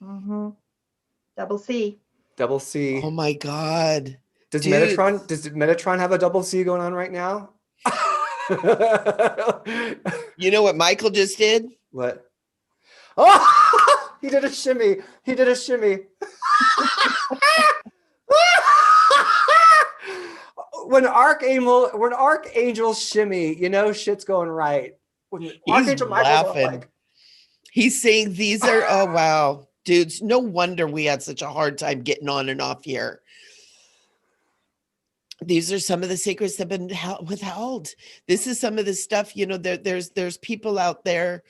Mm-hmm. Double C.
Double C.
Oh my God.
Does Metatron have a double C going on right now?
You know what Michael just did?
What? Oh, he did a shimmy. He did a shimmy. When archangels shimmy, you know shit's going right. When Archangel Michael's all like,
he's saying these are, oh wow, dudes, no wonder we had such a hard time getting on and off here. These are some of the secrets that have been withheld. This is some of the stuff, you know, there's people out there.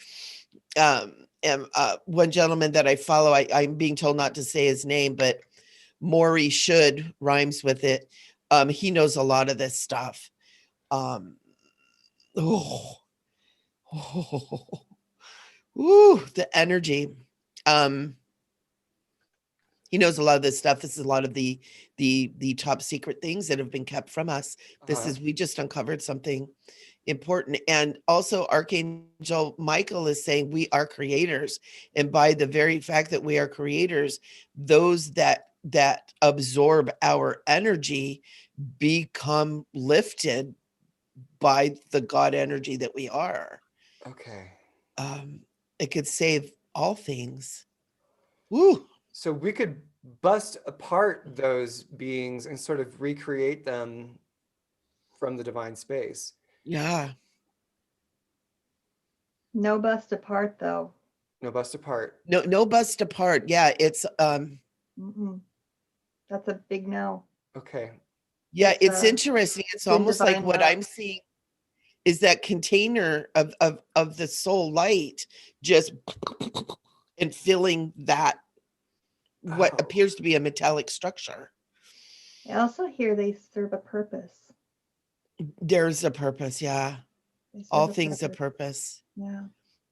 And one gentleman that I follow, I'm being told not to say his name, but Maury should rhymes with it. He knows a lot of this stuff. The energy. He knows a lot of this stuff. This is a lot of the top secret things that have been kept from us. This is, we just uncovered something important. And also Archangel Michael is saying we are creators. And by the very fact that we are creators, those that absorb our energy become lifted by the God energy that we are.
Okay.
It could save all things. Woo.
So we could bust apart those beings and sort of recreate them from the divine space.
Yeah.
No bust apart though.
No bust apart.
No bust apart. Yeah, it's
that's a big no.
Okay.
Yeah, it's interesting. It's almost like what I'm seeing is that container of the soul light just and filling that what appears to be a metallic structure.
I also hear they serve a purpose.
There's a purpose, yeah. All things a purpose.
Yeah.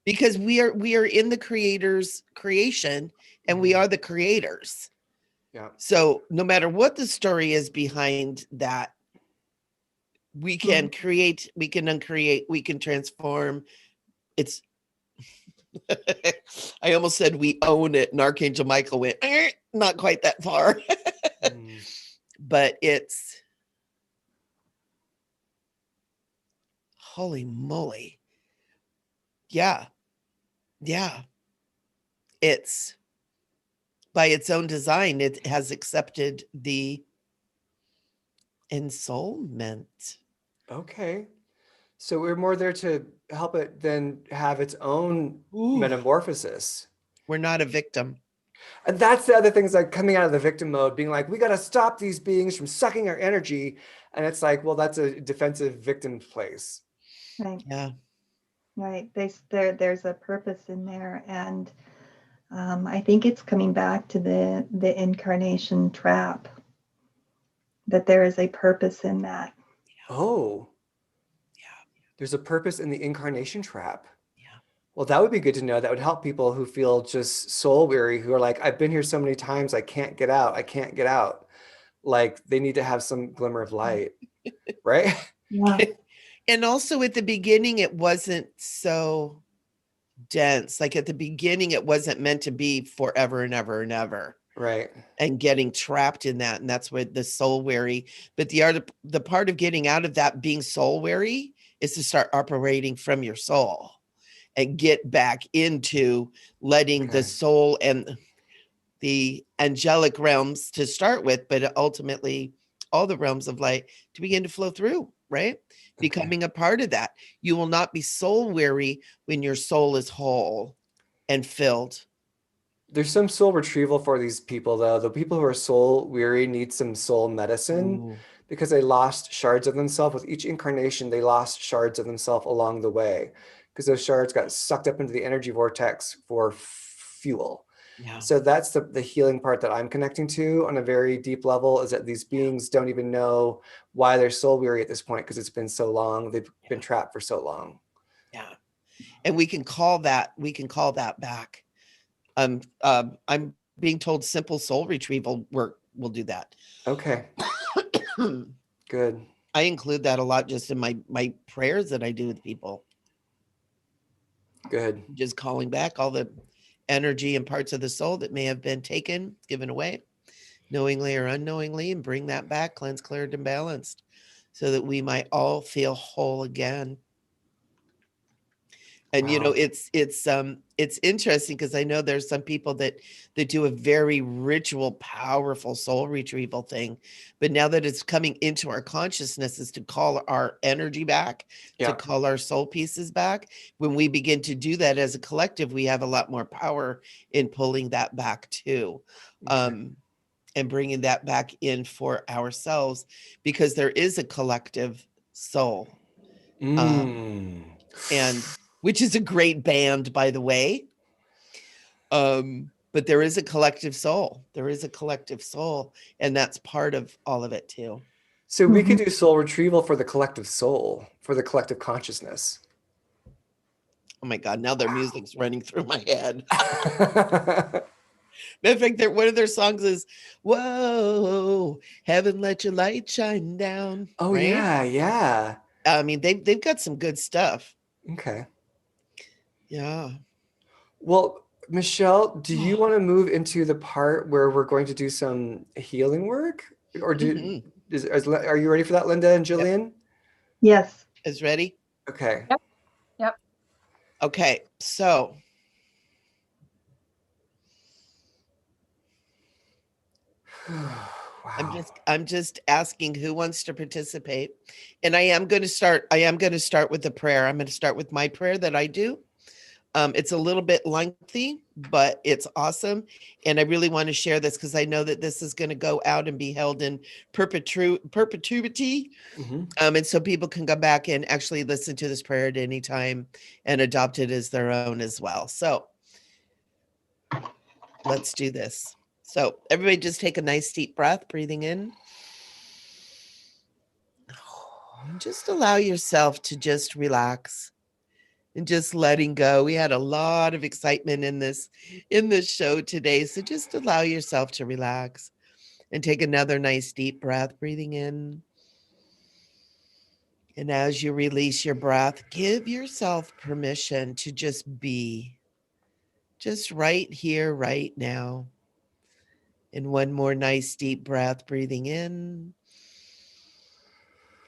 Because we are in the creator's creation and we are the creators.
Yeah.
So no matter what the story is behind that, we can create, we can uncreate, we can transform. It's I almost said we own it, and Archangel Michael went, not quite that far. But it's holy moly. Yeah. It's by its own design, it has accepted the ensoulment.
Okay. So we're more there to help it then have its own metamorphosis.
We're not a victim.
And that's the other things, like coming out of the victim mode, being like, we got to stop these beings from sucking our energy. And it's like, well, that's a defensive victim place.
Right.
Yeah.
Right. There's a purpose in there. And I think it's coming back to the incarnation trap, that there is a purpose in that.
Oh.
Yeah.
There's a purpose in the incarnation trap.
Yeah.
Well, that would be good to know. That would help people who feel just soul weary, who are like, I've been here so many times, I can't get out. I can't get out. Like they need to have some glimmer of light, right?
Yeah.
And also at the beginning, it wasn't so dense. Like at the beginning, it wasn't meant to be forever and ever and ever.
Right.
And getting trapped in that. And that's where the soul weary, but the part of getting out of that being soul weary is to start operating from your soul and get back into letting the soul and the angelic realms to start with, but ultimately all the realms of light to begin to flow through, right? Becoming a part of that. You will not be soul weary when your soul is whole and filled.
There's some soul retrieval for these people, though. The people who are soul weary need some soul medicine because they lost shards of themselves. With each incarnation, they lost shards of themselves along the way because those shards got sucked up into the energy vortex for fuel.
Yeah.
So that's the healing part that I'm connecting to on a very deep level, is that these beings don't even know why they're soul weary at this point, because it's been so long. They've been trapped for so long.
Yeah. And we can call that back. I'm being told simple soul retrieval work will do that.
Okay, good.
I include that a lot just in my prayers that I do with people.
Good.
Just calling back all the energy and parts of the soul that may have been taken, given away, knowingly or unknowingly, and bring that back, cleansed, cleared, and balanced, so that we might all feel whole again. And you know,
Wow.
it's interesting because I know there's some people that do a very ritual, powerful soul retrieval thing, but now that it's coming into our consciousness, is to call our energy back, to
Yeah.
call our soul pieces back. When we begin to do that as a collective, we have a lot more power in pulling that back too,
Okay.
and bringing that back in for ourselves, because there is a collective soul.
Mm.
And which is a great band, by the way. But there is a collective soul. There is a collective soul, and that's part of all of it too.
So we could do soul retrieval for the collective soul, for the collective consciousness.
Oh my God! Now their music's running through my head. Matter of fact, one of their songs is "Whoa, heaven, let your light shine down."
Oh
Right?
yeah, yeah.
I mean, they've got some good stuff.
Okay.
Yeah.
Well, Michelle, do you want to move into the part where we're going to do some healing work? Or
Mhm.
are you ready for that, Linda and
Yep.
Jillian?
Yes.
Is ready?
Okay.
Yep. Yep.
Okay. So
Wow.
I'm just asking who wants to participate. And I am going to start with the prayer. I'm going to start with my prayer that I do. It's a little bit lengthy, but it's awesome. And I really want to share this because I know that this is going to go out and be held in perpetuity.
Mhm.
And so people can go back and actually listen to this prayer at any time and adopt it as their own as well. So let's do this. So everybody just take a nice deep breath, breathing in. And just allow yourself to just relax and just letting go. We had a lot of excitement in this show today. So just allow yourself to relax and take another nice deep breath, breathing in. And as you release your breath, give yourself permission to just be, just right here, right now. And one more nice deep breath, breathing in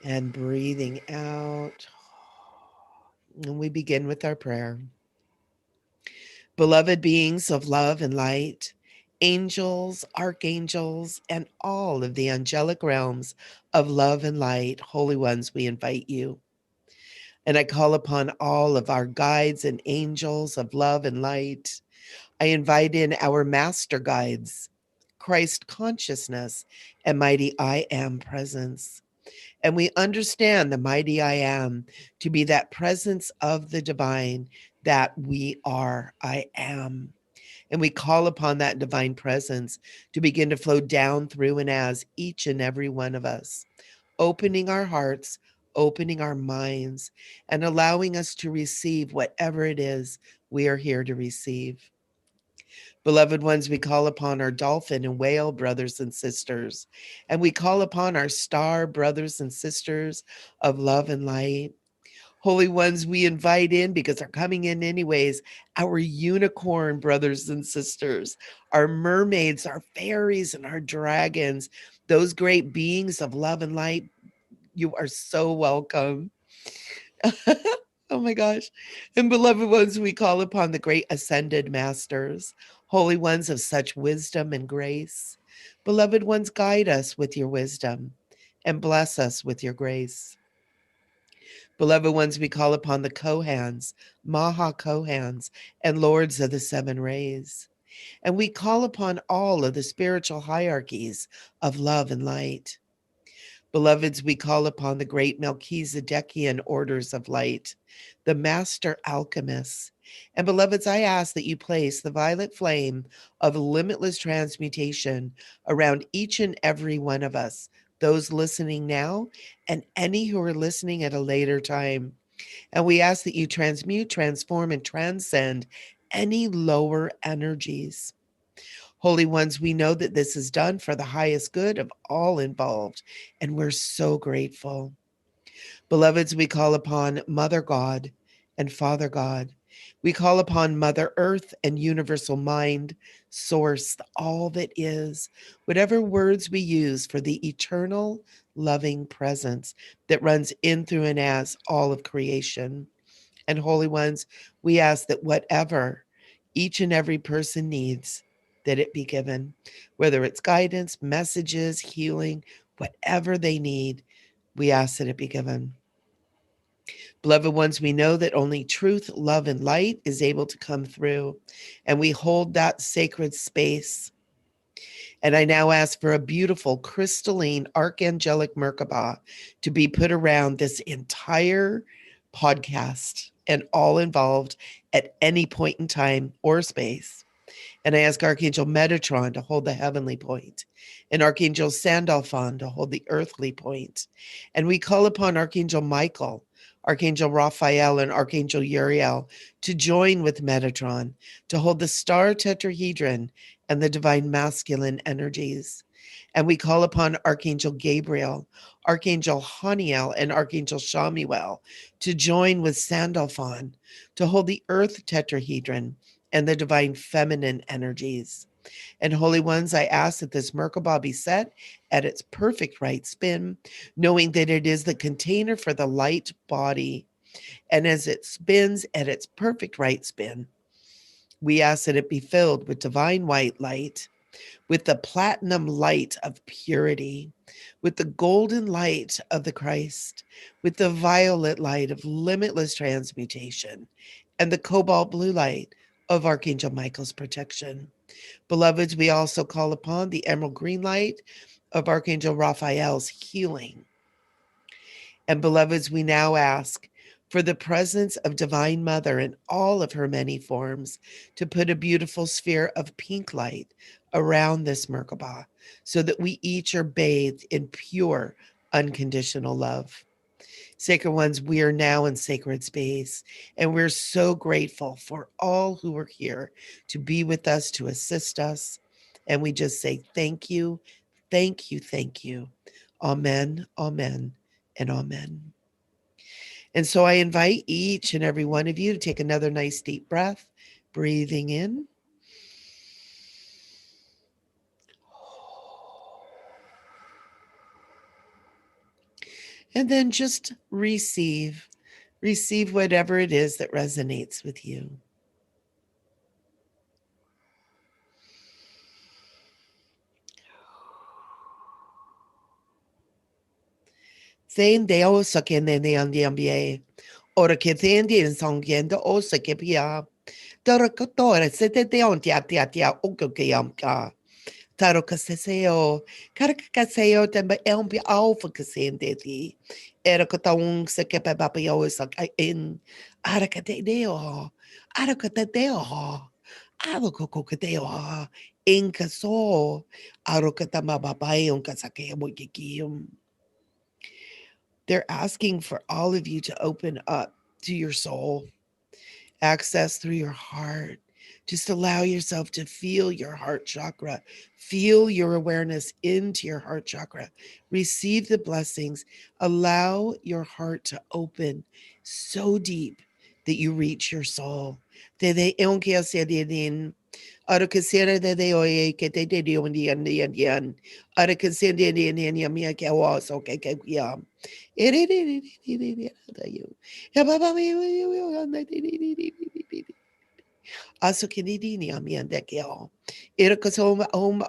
and breathing out. And we begin with our prayer. Beloved beings of love and light, angels, archangels, and all of the angelic realms of love and light, holy ones, we invite you. And I call upon all of our guides and angels of love and light. I invite in our master guides, Christ consciousness, and mighty I am presence. And we understand the mighty I am to be that presence of the divine that we are, I am. And we call upon that divine presence to begin to flow down through and as each and every one of us, opening our hearts, opening our minds, and allowing us to receive whatever it is we are here to receive. Beloved ones, we call upon our dolphin and whale brothers and sisters, and we call upon our star brothers and sisters of love and light. Holy ones, we invite in because they're coming in anyways, our unicorn brothers and sisters, our mermaids, our fairies, and our dragons, those great beings of love and light. You are so welcome. Oh my gosh. And beloved ones, we call upon the great ascended masters, holy ones of such wisdom and grace. Beloved ones, guide us with your wisdom and bless us with your grace. Beloved ones, we call upon the Kohans, Maha Kohans, and lords of the seven rays. And we call upon all of the spiritual hierarchies of love and light. Beloveds, we call upon the great Melchizedekian orders of light, the master alchemists, And beloveds, I ask that you place the violet flame of limitless transmutation around each and every one of us, those listening now, and any who are listening at a later time. And we ask that you transmute, transform, and transcend any lower energies. Holy ones, we know that this is done for the highest good of all involved, and we're so grateful. Beloveds, we call upon Mother God and Father God. We call upon Mother Earth and Universal Mind, Source, all that is, whatever words we use for the eternal loving presence that runs in, through, and as all of creation. And holy ones, we ask that whatever each and every person needs, that it be given, whether it's guidance, messages, healing, whatever they need, we ask that it be given. Beloved ones, we know that only truth, love, and light is able to come through, and we hold that sacred space. And I now ask for a beautiful crystalline archangelic Merkaba to be put around this entire podcast and all involved at any point in time or space. And I ask Archangel Metatron to hold the heavenly point, and Archangel Sandalphon to hold the earthly point. And we call upon Archangel Michael, Archangel Raphael, and Archangel Uriel to join with Metatron to hold the star tetrahedron and the divine masculine energies. And we call upon Archangel Gabriel, Archangel Haniel, and Archangel Shamiel to join with Sandalphon to hold the earth tetrahedron and the divine feminine energies. And holy ones, I ask that this Merkaba be set at its perfect right spin, knowing that it is the container for the light body. And as it spins at its perfect right spin, we ask that it be filled with divine white light, with the platinum light of purity, with the golden light of the Christ, with the violet light of limitless transmutation, and the cobalt blue light of Archangel Michael's protection. Beloveds, we also call upon the emerald green light of Archangel Raphael's healing. And beloveds, we now ask for the presence of Divine Mother in all of her many forms to put a beautiful sphere of pink light around this Merkaba so that we each are bathed in pure, unconditional love. Sacred ones, we are now in sacred space, and we're so grateful for all who are here to be with us, to assist us. And we just say thank you, thank you, thank you. Amen, amen, and amen. And so I invite each and every one of you to take another nice deep breath, breathing in. And then just receive whatever it is that resonates with you. Zain deo sakene ne andiambie. Ora che tendi in sangiendo o sakepia. Dora kotore sete deon tia o kokiamka. Taro kaseseo. Karakaseo temba elmbi alfa kasendeti. Era kotaung sakepa papio sak in. Arakate deo. Arakate deo. Arokokokadeo. Inkaso. Arokatama babayon kasake mokikium. They're asking for all of you to open up to your soul, access through your heart. Just allow yourself to feel your heart chakra, feel your awareness into your heart chakra, receive the blessings, allow your heart to open so deep that you reach your soul. Ara kasera de oye que te dio un día yan. Ara kasera de yan mia que was okay que ya. Aso que ni a mi ande que o. Era que so home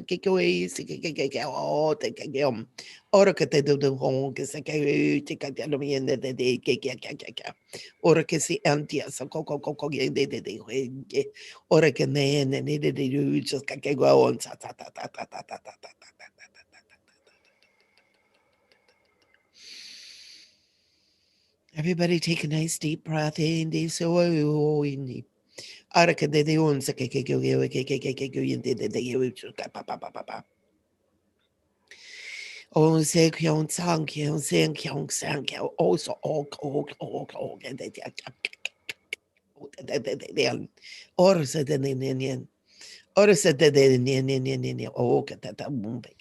que oye que o te que ora que te do home que se que te que no mi ande de que. Ora que si antia so co de ora que ne de just que go on ta. Everybody take a nice deep breath in. So in Araka de onsa Oh, say kyong sang kyong sang kyong sang kyong also all and they or said the Indian or said the Indian oh that mumbe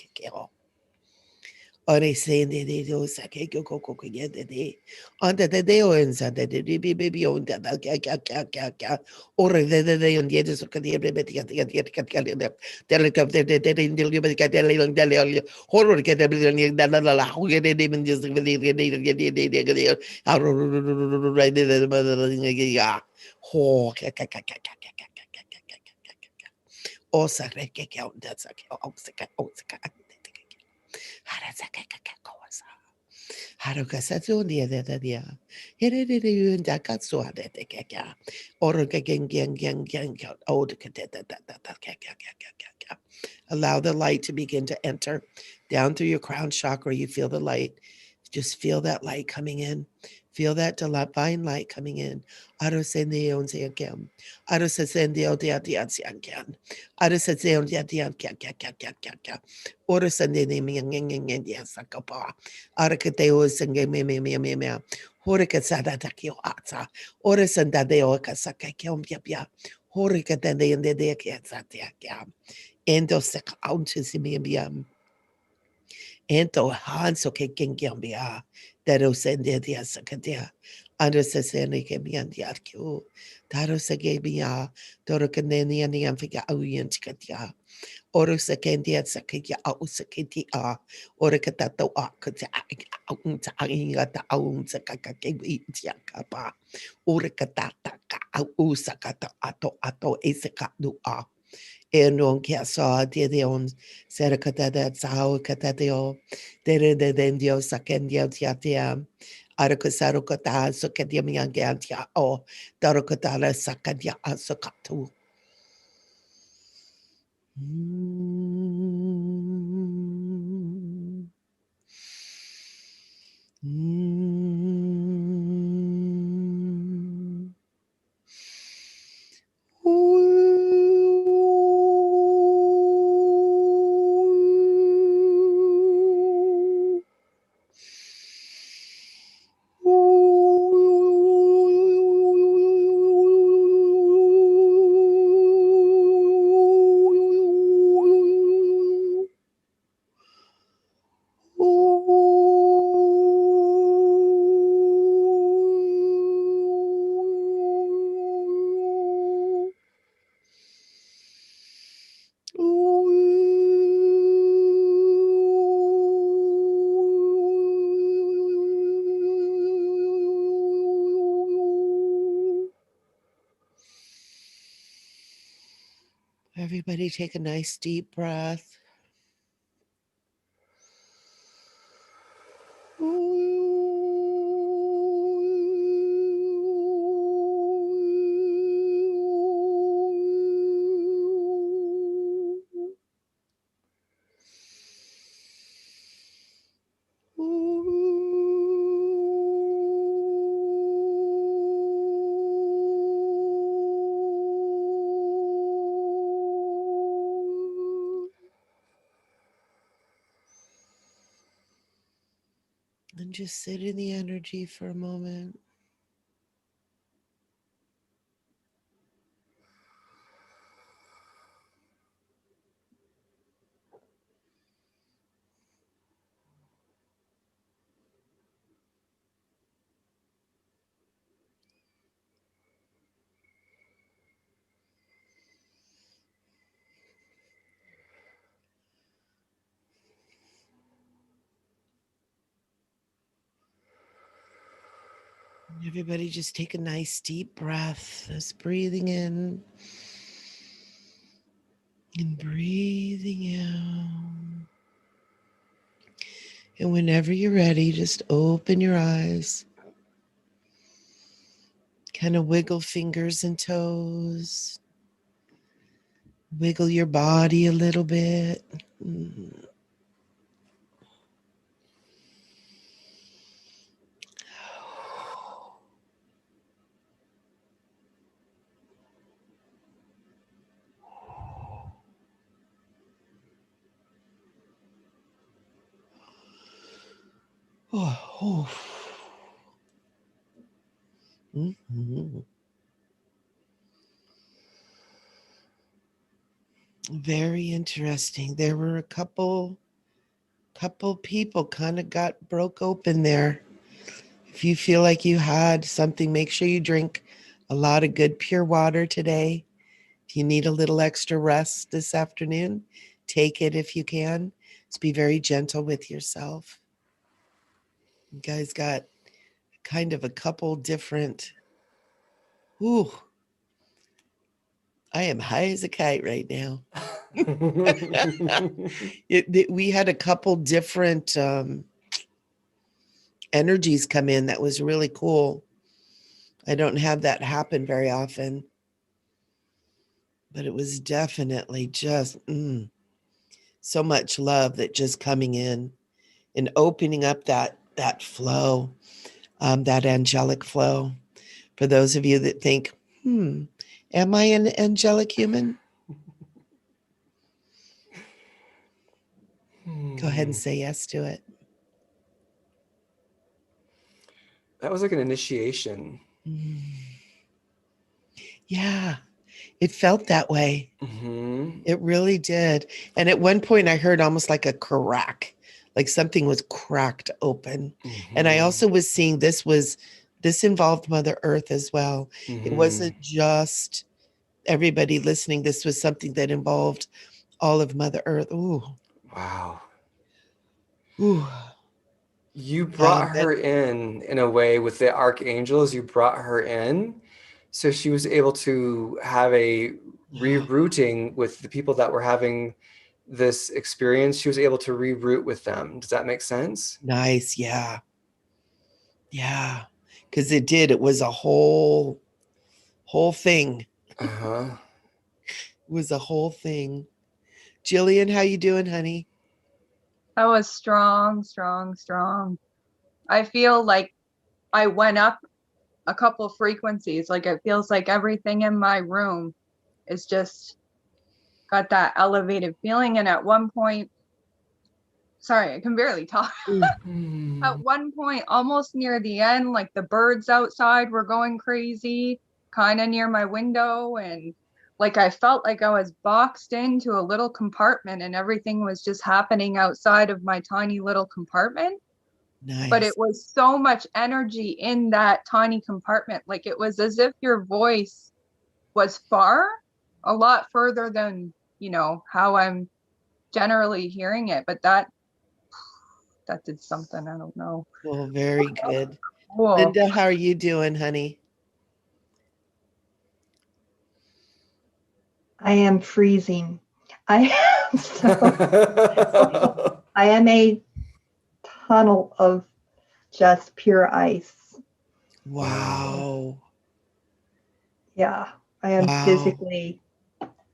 or they say they do sake go get the day under the day or inside the baby on that or the on the other so can the horror get the who get it even just oh, that's Harukasatu dia. Here you and Dakatsu had it. Or allow the light to begin to enter down through your crown chakra. You feel the light. Just feel that light coming in. Feel that divine light coming in. Arosendeon Ziakem. Arosendeon Diatian. Arosendeon Diatian. Orosendemian Sakapa. Arakateo Senge Meme. Horikasada Takio Ata. Orosendadeo Kasakakium Yapia. Horikatende in the Dekiatia. Endo Sekauntisimiam. Ento Hanso Kengambia. Daro Sende Sakadia. Under Sasani Kemiandiaku. Daro Sagebia. Dorokaneni and the Amphika Auyantikatia. Oro sekendia sakia au seketia ora katato akata aunta ingata aunta kakake kapa ora katata ka au sakata ato eseka dua enon kiasa de on serakata that sao katatio de dendio sakendia tiatia arakasaro kata sokedia miangantia o darokatala sakadia asakatu. Everybody take a nice deep breath. And just sit in the energy for a moment. Everybody just take a nice deep breath. Just breathing in and breathing out. And whenever you're ready, just open your eyes. Kind of wiggle fingers and toes. Wiggle your body a little bit. Oh. Mhm. Very interesting. There were a couple people kind of got broke open there. If you feel like you had something, make sure you drink a lot of good pure water today. If you need a little extra rest this afternoon, take it if you can. Just be very gentle with yourself. You guys got kind of a couple different. Ooh, I am high as a kite right now. We had a couple different energies come in that was really cool. I don't have that happen very often, but it was definitely just so much love that just coming in and opening up that flow, that angelic flow. For those of you that think, am I an angelic human? Go ahead and say yes to it.
That was like an initiation.
Yeah, it felt that way.
Mm-hmm.
It really did. And at one point I heard almost like a crack, like something was cracked open.
Mm-hmm.
And I also was seeing this involved Mother Earth as well.
Mm-hmm.
It wasn't just everybody listening. This was something that involved all of Mother Earth. Ooh.
Wow.
Ooh.
You brought
That,
her in a way with the archangels. You brought her in, so she was able to have a rerouting with the people that were having this experience. She was able to reroute with them. Does that make sense?
nice. Yeah. Yeah. Because it did. It was a whole thing.
Uh-huh.
It was a whole thing. Jillian, how you doing, honey?
That was strong, strong, strong. I feel like I went up a couple frequencies. Like it feels like everything in my room is just got that elevated feeling. And at one point, sorry, I can barely talk. At one point, almost near the end, like the birds outside were going crazy, kind of near my window. And like I felt like I was boxed into a little compartment and everything was just happening outside of my tiny little compartment.
Nice.
But it was so much energy in that tiny compartment. Like it was as if your voice was far, a lot further than, how I'm generally hearing it. But that did something. I don't know.
Well, very good.
Cool.
Linda, how are you doing, honey?
I am freezing. I am a tunnel of just pure ice.
Wow.
Yeah, I am
Wow.
physically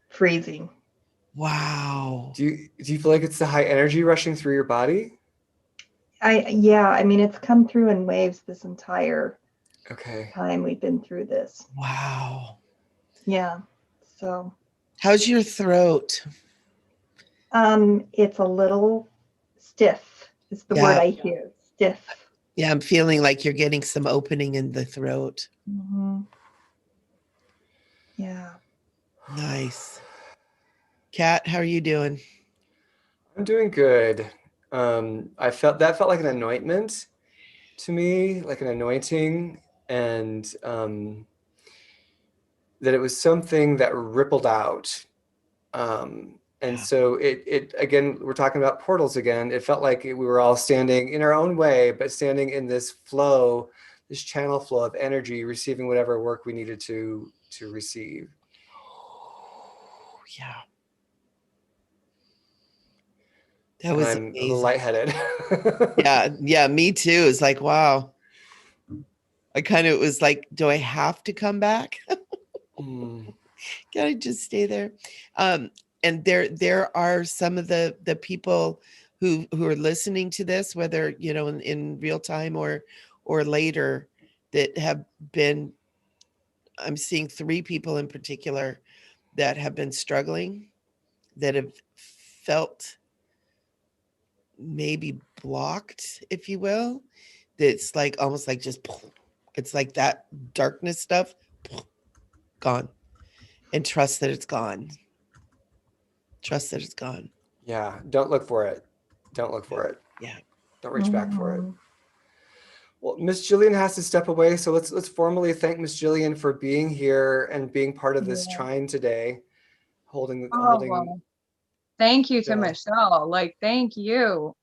freezing.
Wow.
Do you feel like it's the high energy rushing through your body?
I mean, it's come through in waves this entire
Okay.
time we've been through this.
Wow.
Yeah. So
How's your throat?
it's a little stiff is the word I hear. Stiff.
Yeah, I'm feeling like you're getting some opening in the throat.
Mm-hmm. Yeah.
Nice. Kat, how are you doing?
I'm doing good. I felt like an anointment to me, like an anointing, and that it was something that rippled out. And so it again, we're talking about portals again. It felt like we were all standing in our own way, but standing in this flow, this channel flow of energy, receiving whatever work we needed to receive.
Yeah. That
And
was
I'm a little
amazing.
lightheaded.
Yeah, me too. It's like, wow. I kind of was like, do I have to come back? Can I just stay there? And there are some of the people who are listening to this, whether in real time or later, that have been. I'm seeing 3 people in particular that have been struggling, that have felt maybe blocked, if you will. It's like almost like just, it's like that darkness stuff gone, and trust that it's gone. Trust that it's gone.
Yeah. Don't look for it. Don't look for it.
Yeah.
Don't reach back for it.
Mhm.
Well, Miss Jillian has to step away, so let's formally thank Miss Jillian for being here and being part of this
Yeah.
trine today, holding
Oh, well, thank you to
Michelle.
Michelle. Like, thank you.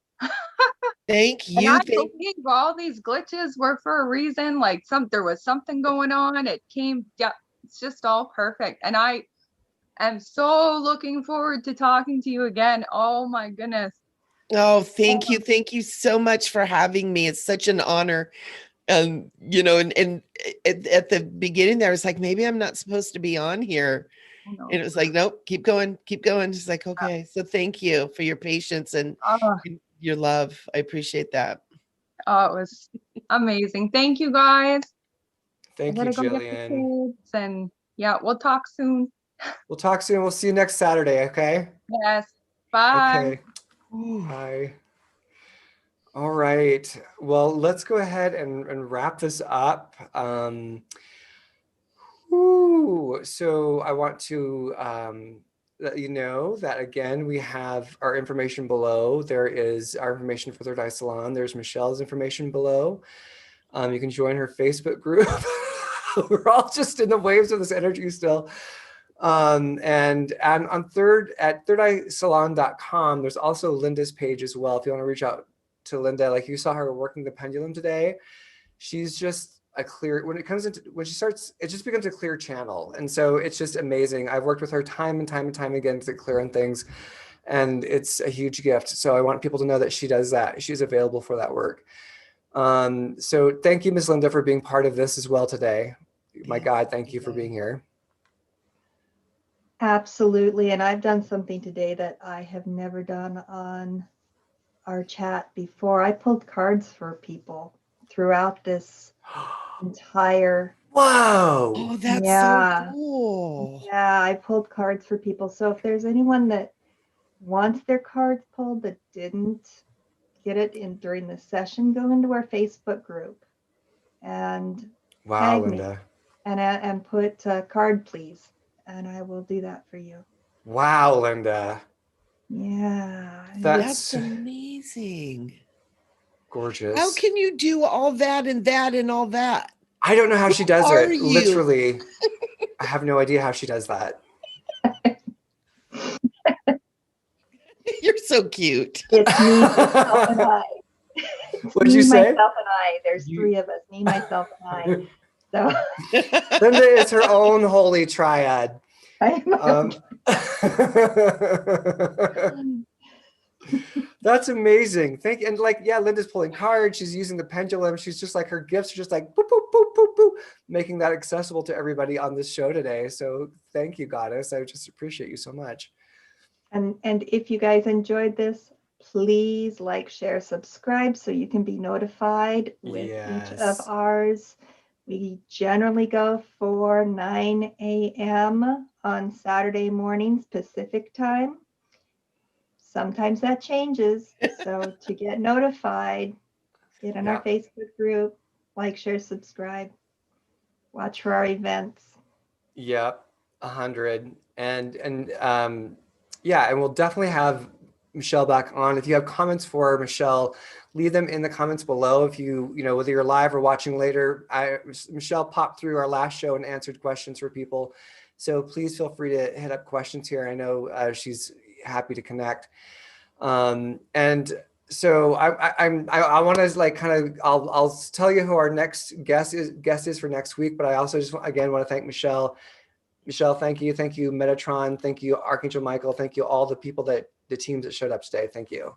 Thank
And
you.
I believe all these glitches were for a reason. Like there was something going on. It came, yeah, it's just all perfect. And I am so looking forward to talking to you again. Oh my goodness.
Oh, thank you. Thank you so much for having me. It's such an honor. You know, and at the beginning there, I was like, maybe I'm not supposed to be on here.
Oh, no.
And it was like, nope, keep going, keep going. It's like, okay. So thank you for your patience and
Oh,
your love. I appreciate that.
oh, it was amazing. Thank you guys. I
Thank you,
gotta go get the
Jillian.
kids, and yeah, we'll talk soon.
We'll talk soon. We'll see you next Saturday, okay?
Yes. Bye.
Okay. Bye. All right. Well, let's go ahead and wrap this up. So I want to let you know that, again, we have our information below. There is our information for Third Eye Salon. There's Michelle's information below. You can join her Facebook group. We're all just in the waves of this energy still. And on thirdeyesalon.com, there's also Linda's page as well. If you want to reach out to Linda, like you saw her working the pendulum today, she's just a clear, when she starts, it just becomes a clear channel. And so it's just amazing. I've worked with her time and time and time again to clear on things, and it's a huge gift. So I want people to know that she does that. She's available for that work. So thank you, Ms. Linda, for being part of this as well today. My God, thank you for being here.
Absolutely. And I've done something today that I have never done on our chat before. I pulled cards for people throughout this entire.
Wow.
Oh, that's
Yeah.
so cool.
Yeah, I pulled cards for people. So if there's anyone that wants their cards pulled but didn't get it in during the session, go into our Facebook group and
Wow,
tag
Linda.
me and put card please, and I will do that for you.
Wow, Linda.
Yeah.
That's amazing.
Gorgeous.
How can you do all that and that and all that?
I don't know how she does
are
it.
you?
Literally, I have no idea how she does that.
You're so cute.
It's me, myself, and I.
What'd you say?
Myself, and I. There's three of us. Me, myself, and I. So
Linda is her own holy triad.
I am.
That's amazing. Thank you. And like, yeah, Linda's pulling cards. She's using the pendulum. She's just like, her gifts are just like boop, boop, boop, boop, boop, making that accessible to everybody on this show today. So thank you, Goddess. I just appreciate you so much.
And if you guys enjoyed this, please like, share, subscribe so you can be notified with each of
Yes.
ours. We generally go for 9 a.m. on Saturday mornings Pacific time. Sometimes that changes. So to get notified, get in our Facebook group, like, share, subscribe, watch for our events.
Yep, 100. And yeah, and we'll definitely have Michelle back on. If you have comments for Michelle, leave them in the comments below. If you know, whether you're live or watching later, Michelle popped through our last show and answered questions for people. So please feel free to hit up questions here. I know she's happy to connect. And so I want to like kind of, I'll tell you who our next guest is for next week, but I also just again want to thank Michelle. Michelle, thank you. Thank you, Metatron. Thank you, Archangel Michael. Thank you, all the people the teams that showed up today. Thank you.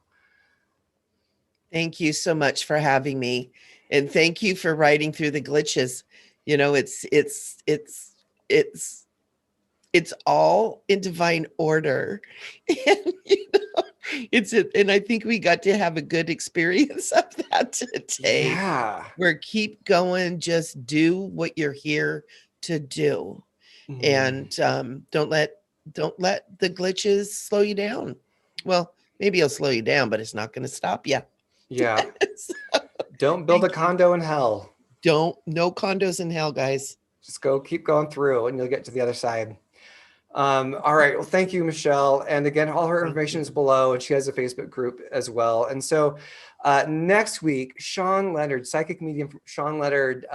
Thank you so much for having me. And thank you for writing through the glitches. You know, it's all in divine order. And, you know, and I think we got to have a good experience of that today.
Yeah.
Where keep going, just do what you're here to do. And don't let the glitches slow you down. Well, Maybe it'll slow you down, but it's not going to stop you.
Yeah. Don't build a
Thank you.
condo in hell.
No condos in hell, guys.
Just keep going through and you'll get to the other side. All right. Well, thank you, Michele. And again, all her
Thank
information
you.
is below, and she has a Facebook group as well. And so next week, Sean Leonard, psychic medium Sean Leonard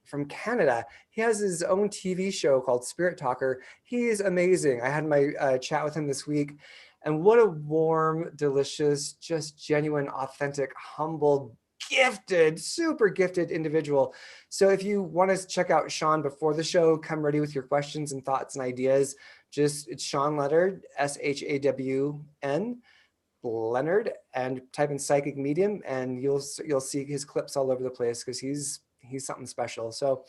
from Canada, he has his own TV show called Spirit Talker. He is amazing. I had my chat with him this week. And what a warm, delicious, just genuine, authentic, humble, gifted, super gifted individual. So if you want to check out Sean before the show, come ready with your questions and thoughts and ideas. It's Sean Leonard, SHAWN Leonard, and type in psychic medium, and you'll see his clips all over the place because he's something special. So,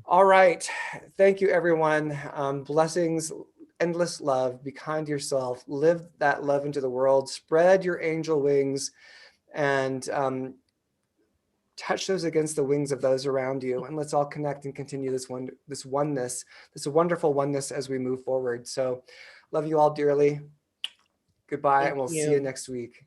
all right, thank you, everyone. Blessings, endless love. Be kind to yourself. Live that love into the world. Spread your angel wings, and touch those against the wings of those around you, and let's all connect and continue this oneness, this wonderful oneness as we move forward. So love you all dearly. Goodbye, and we'll see you next week.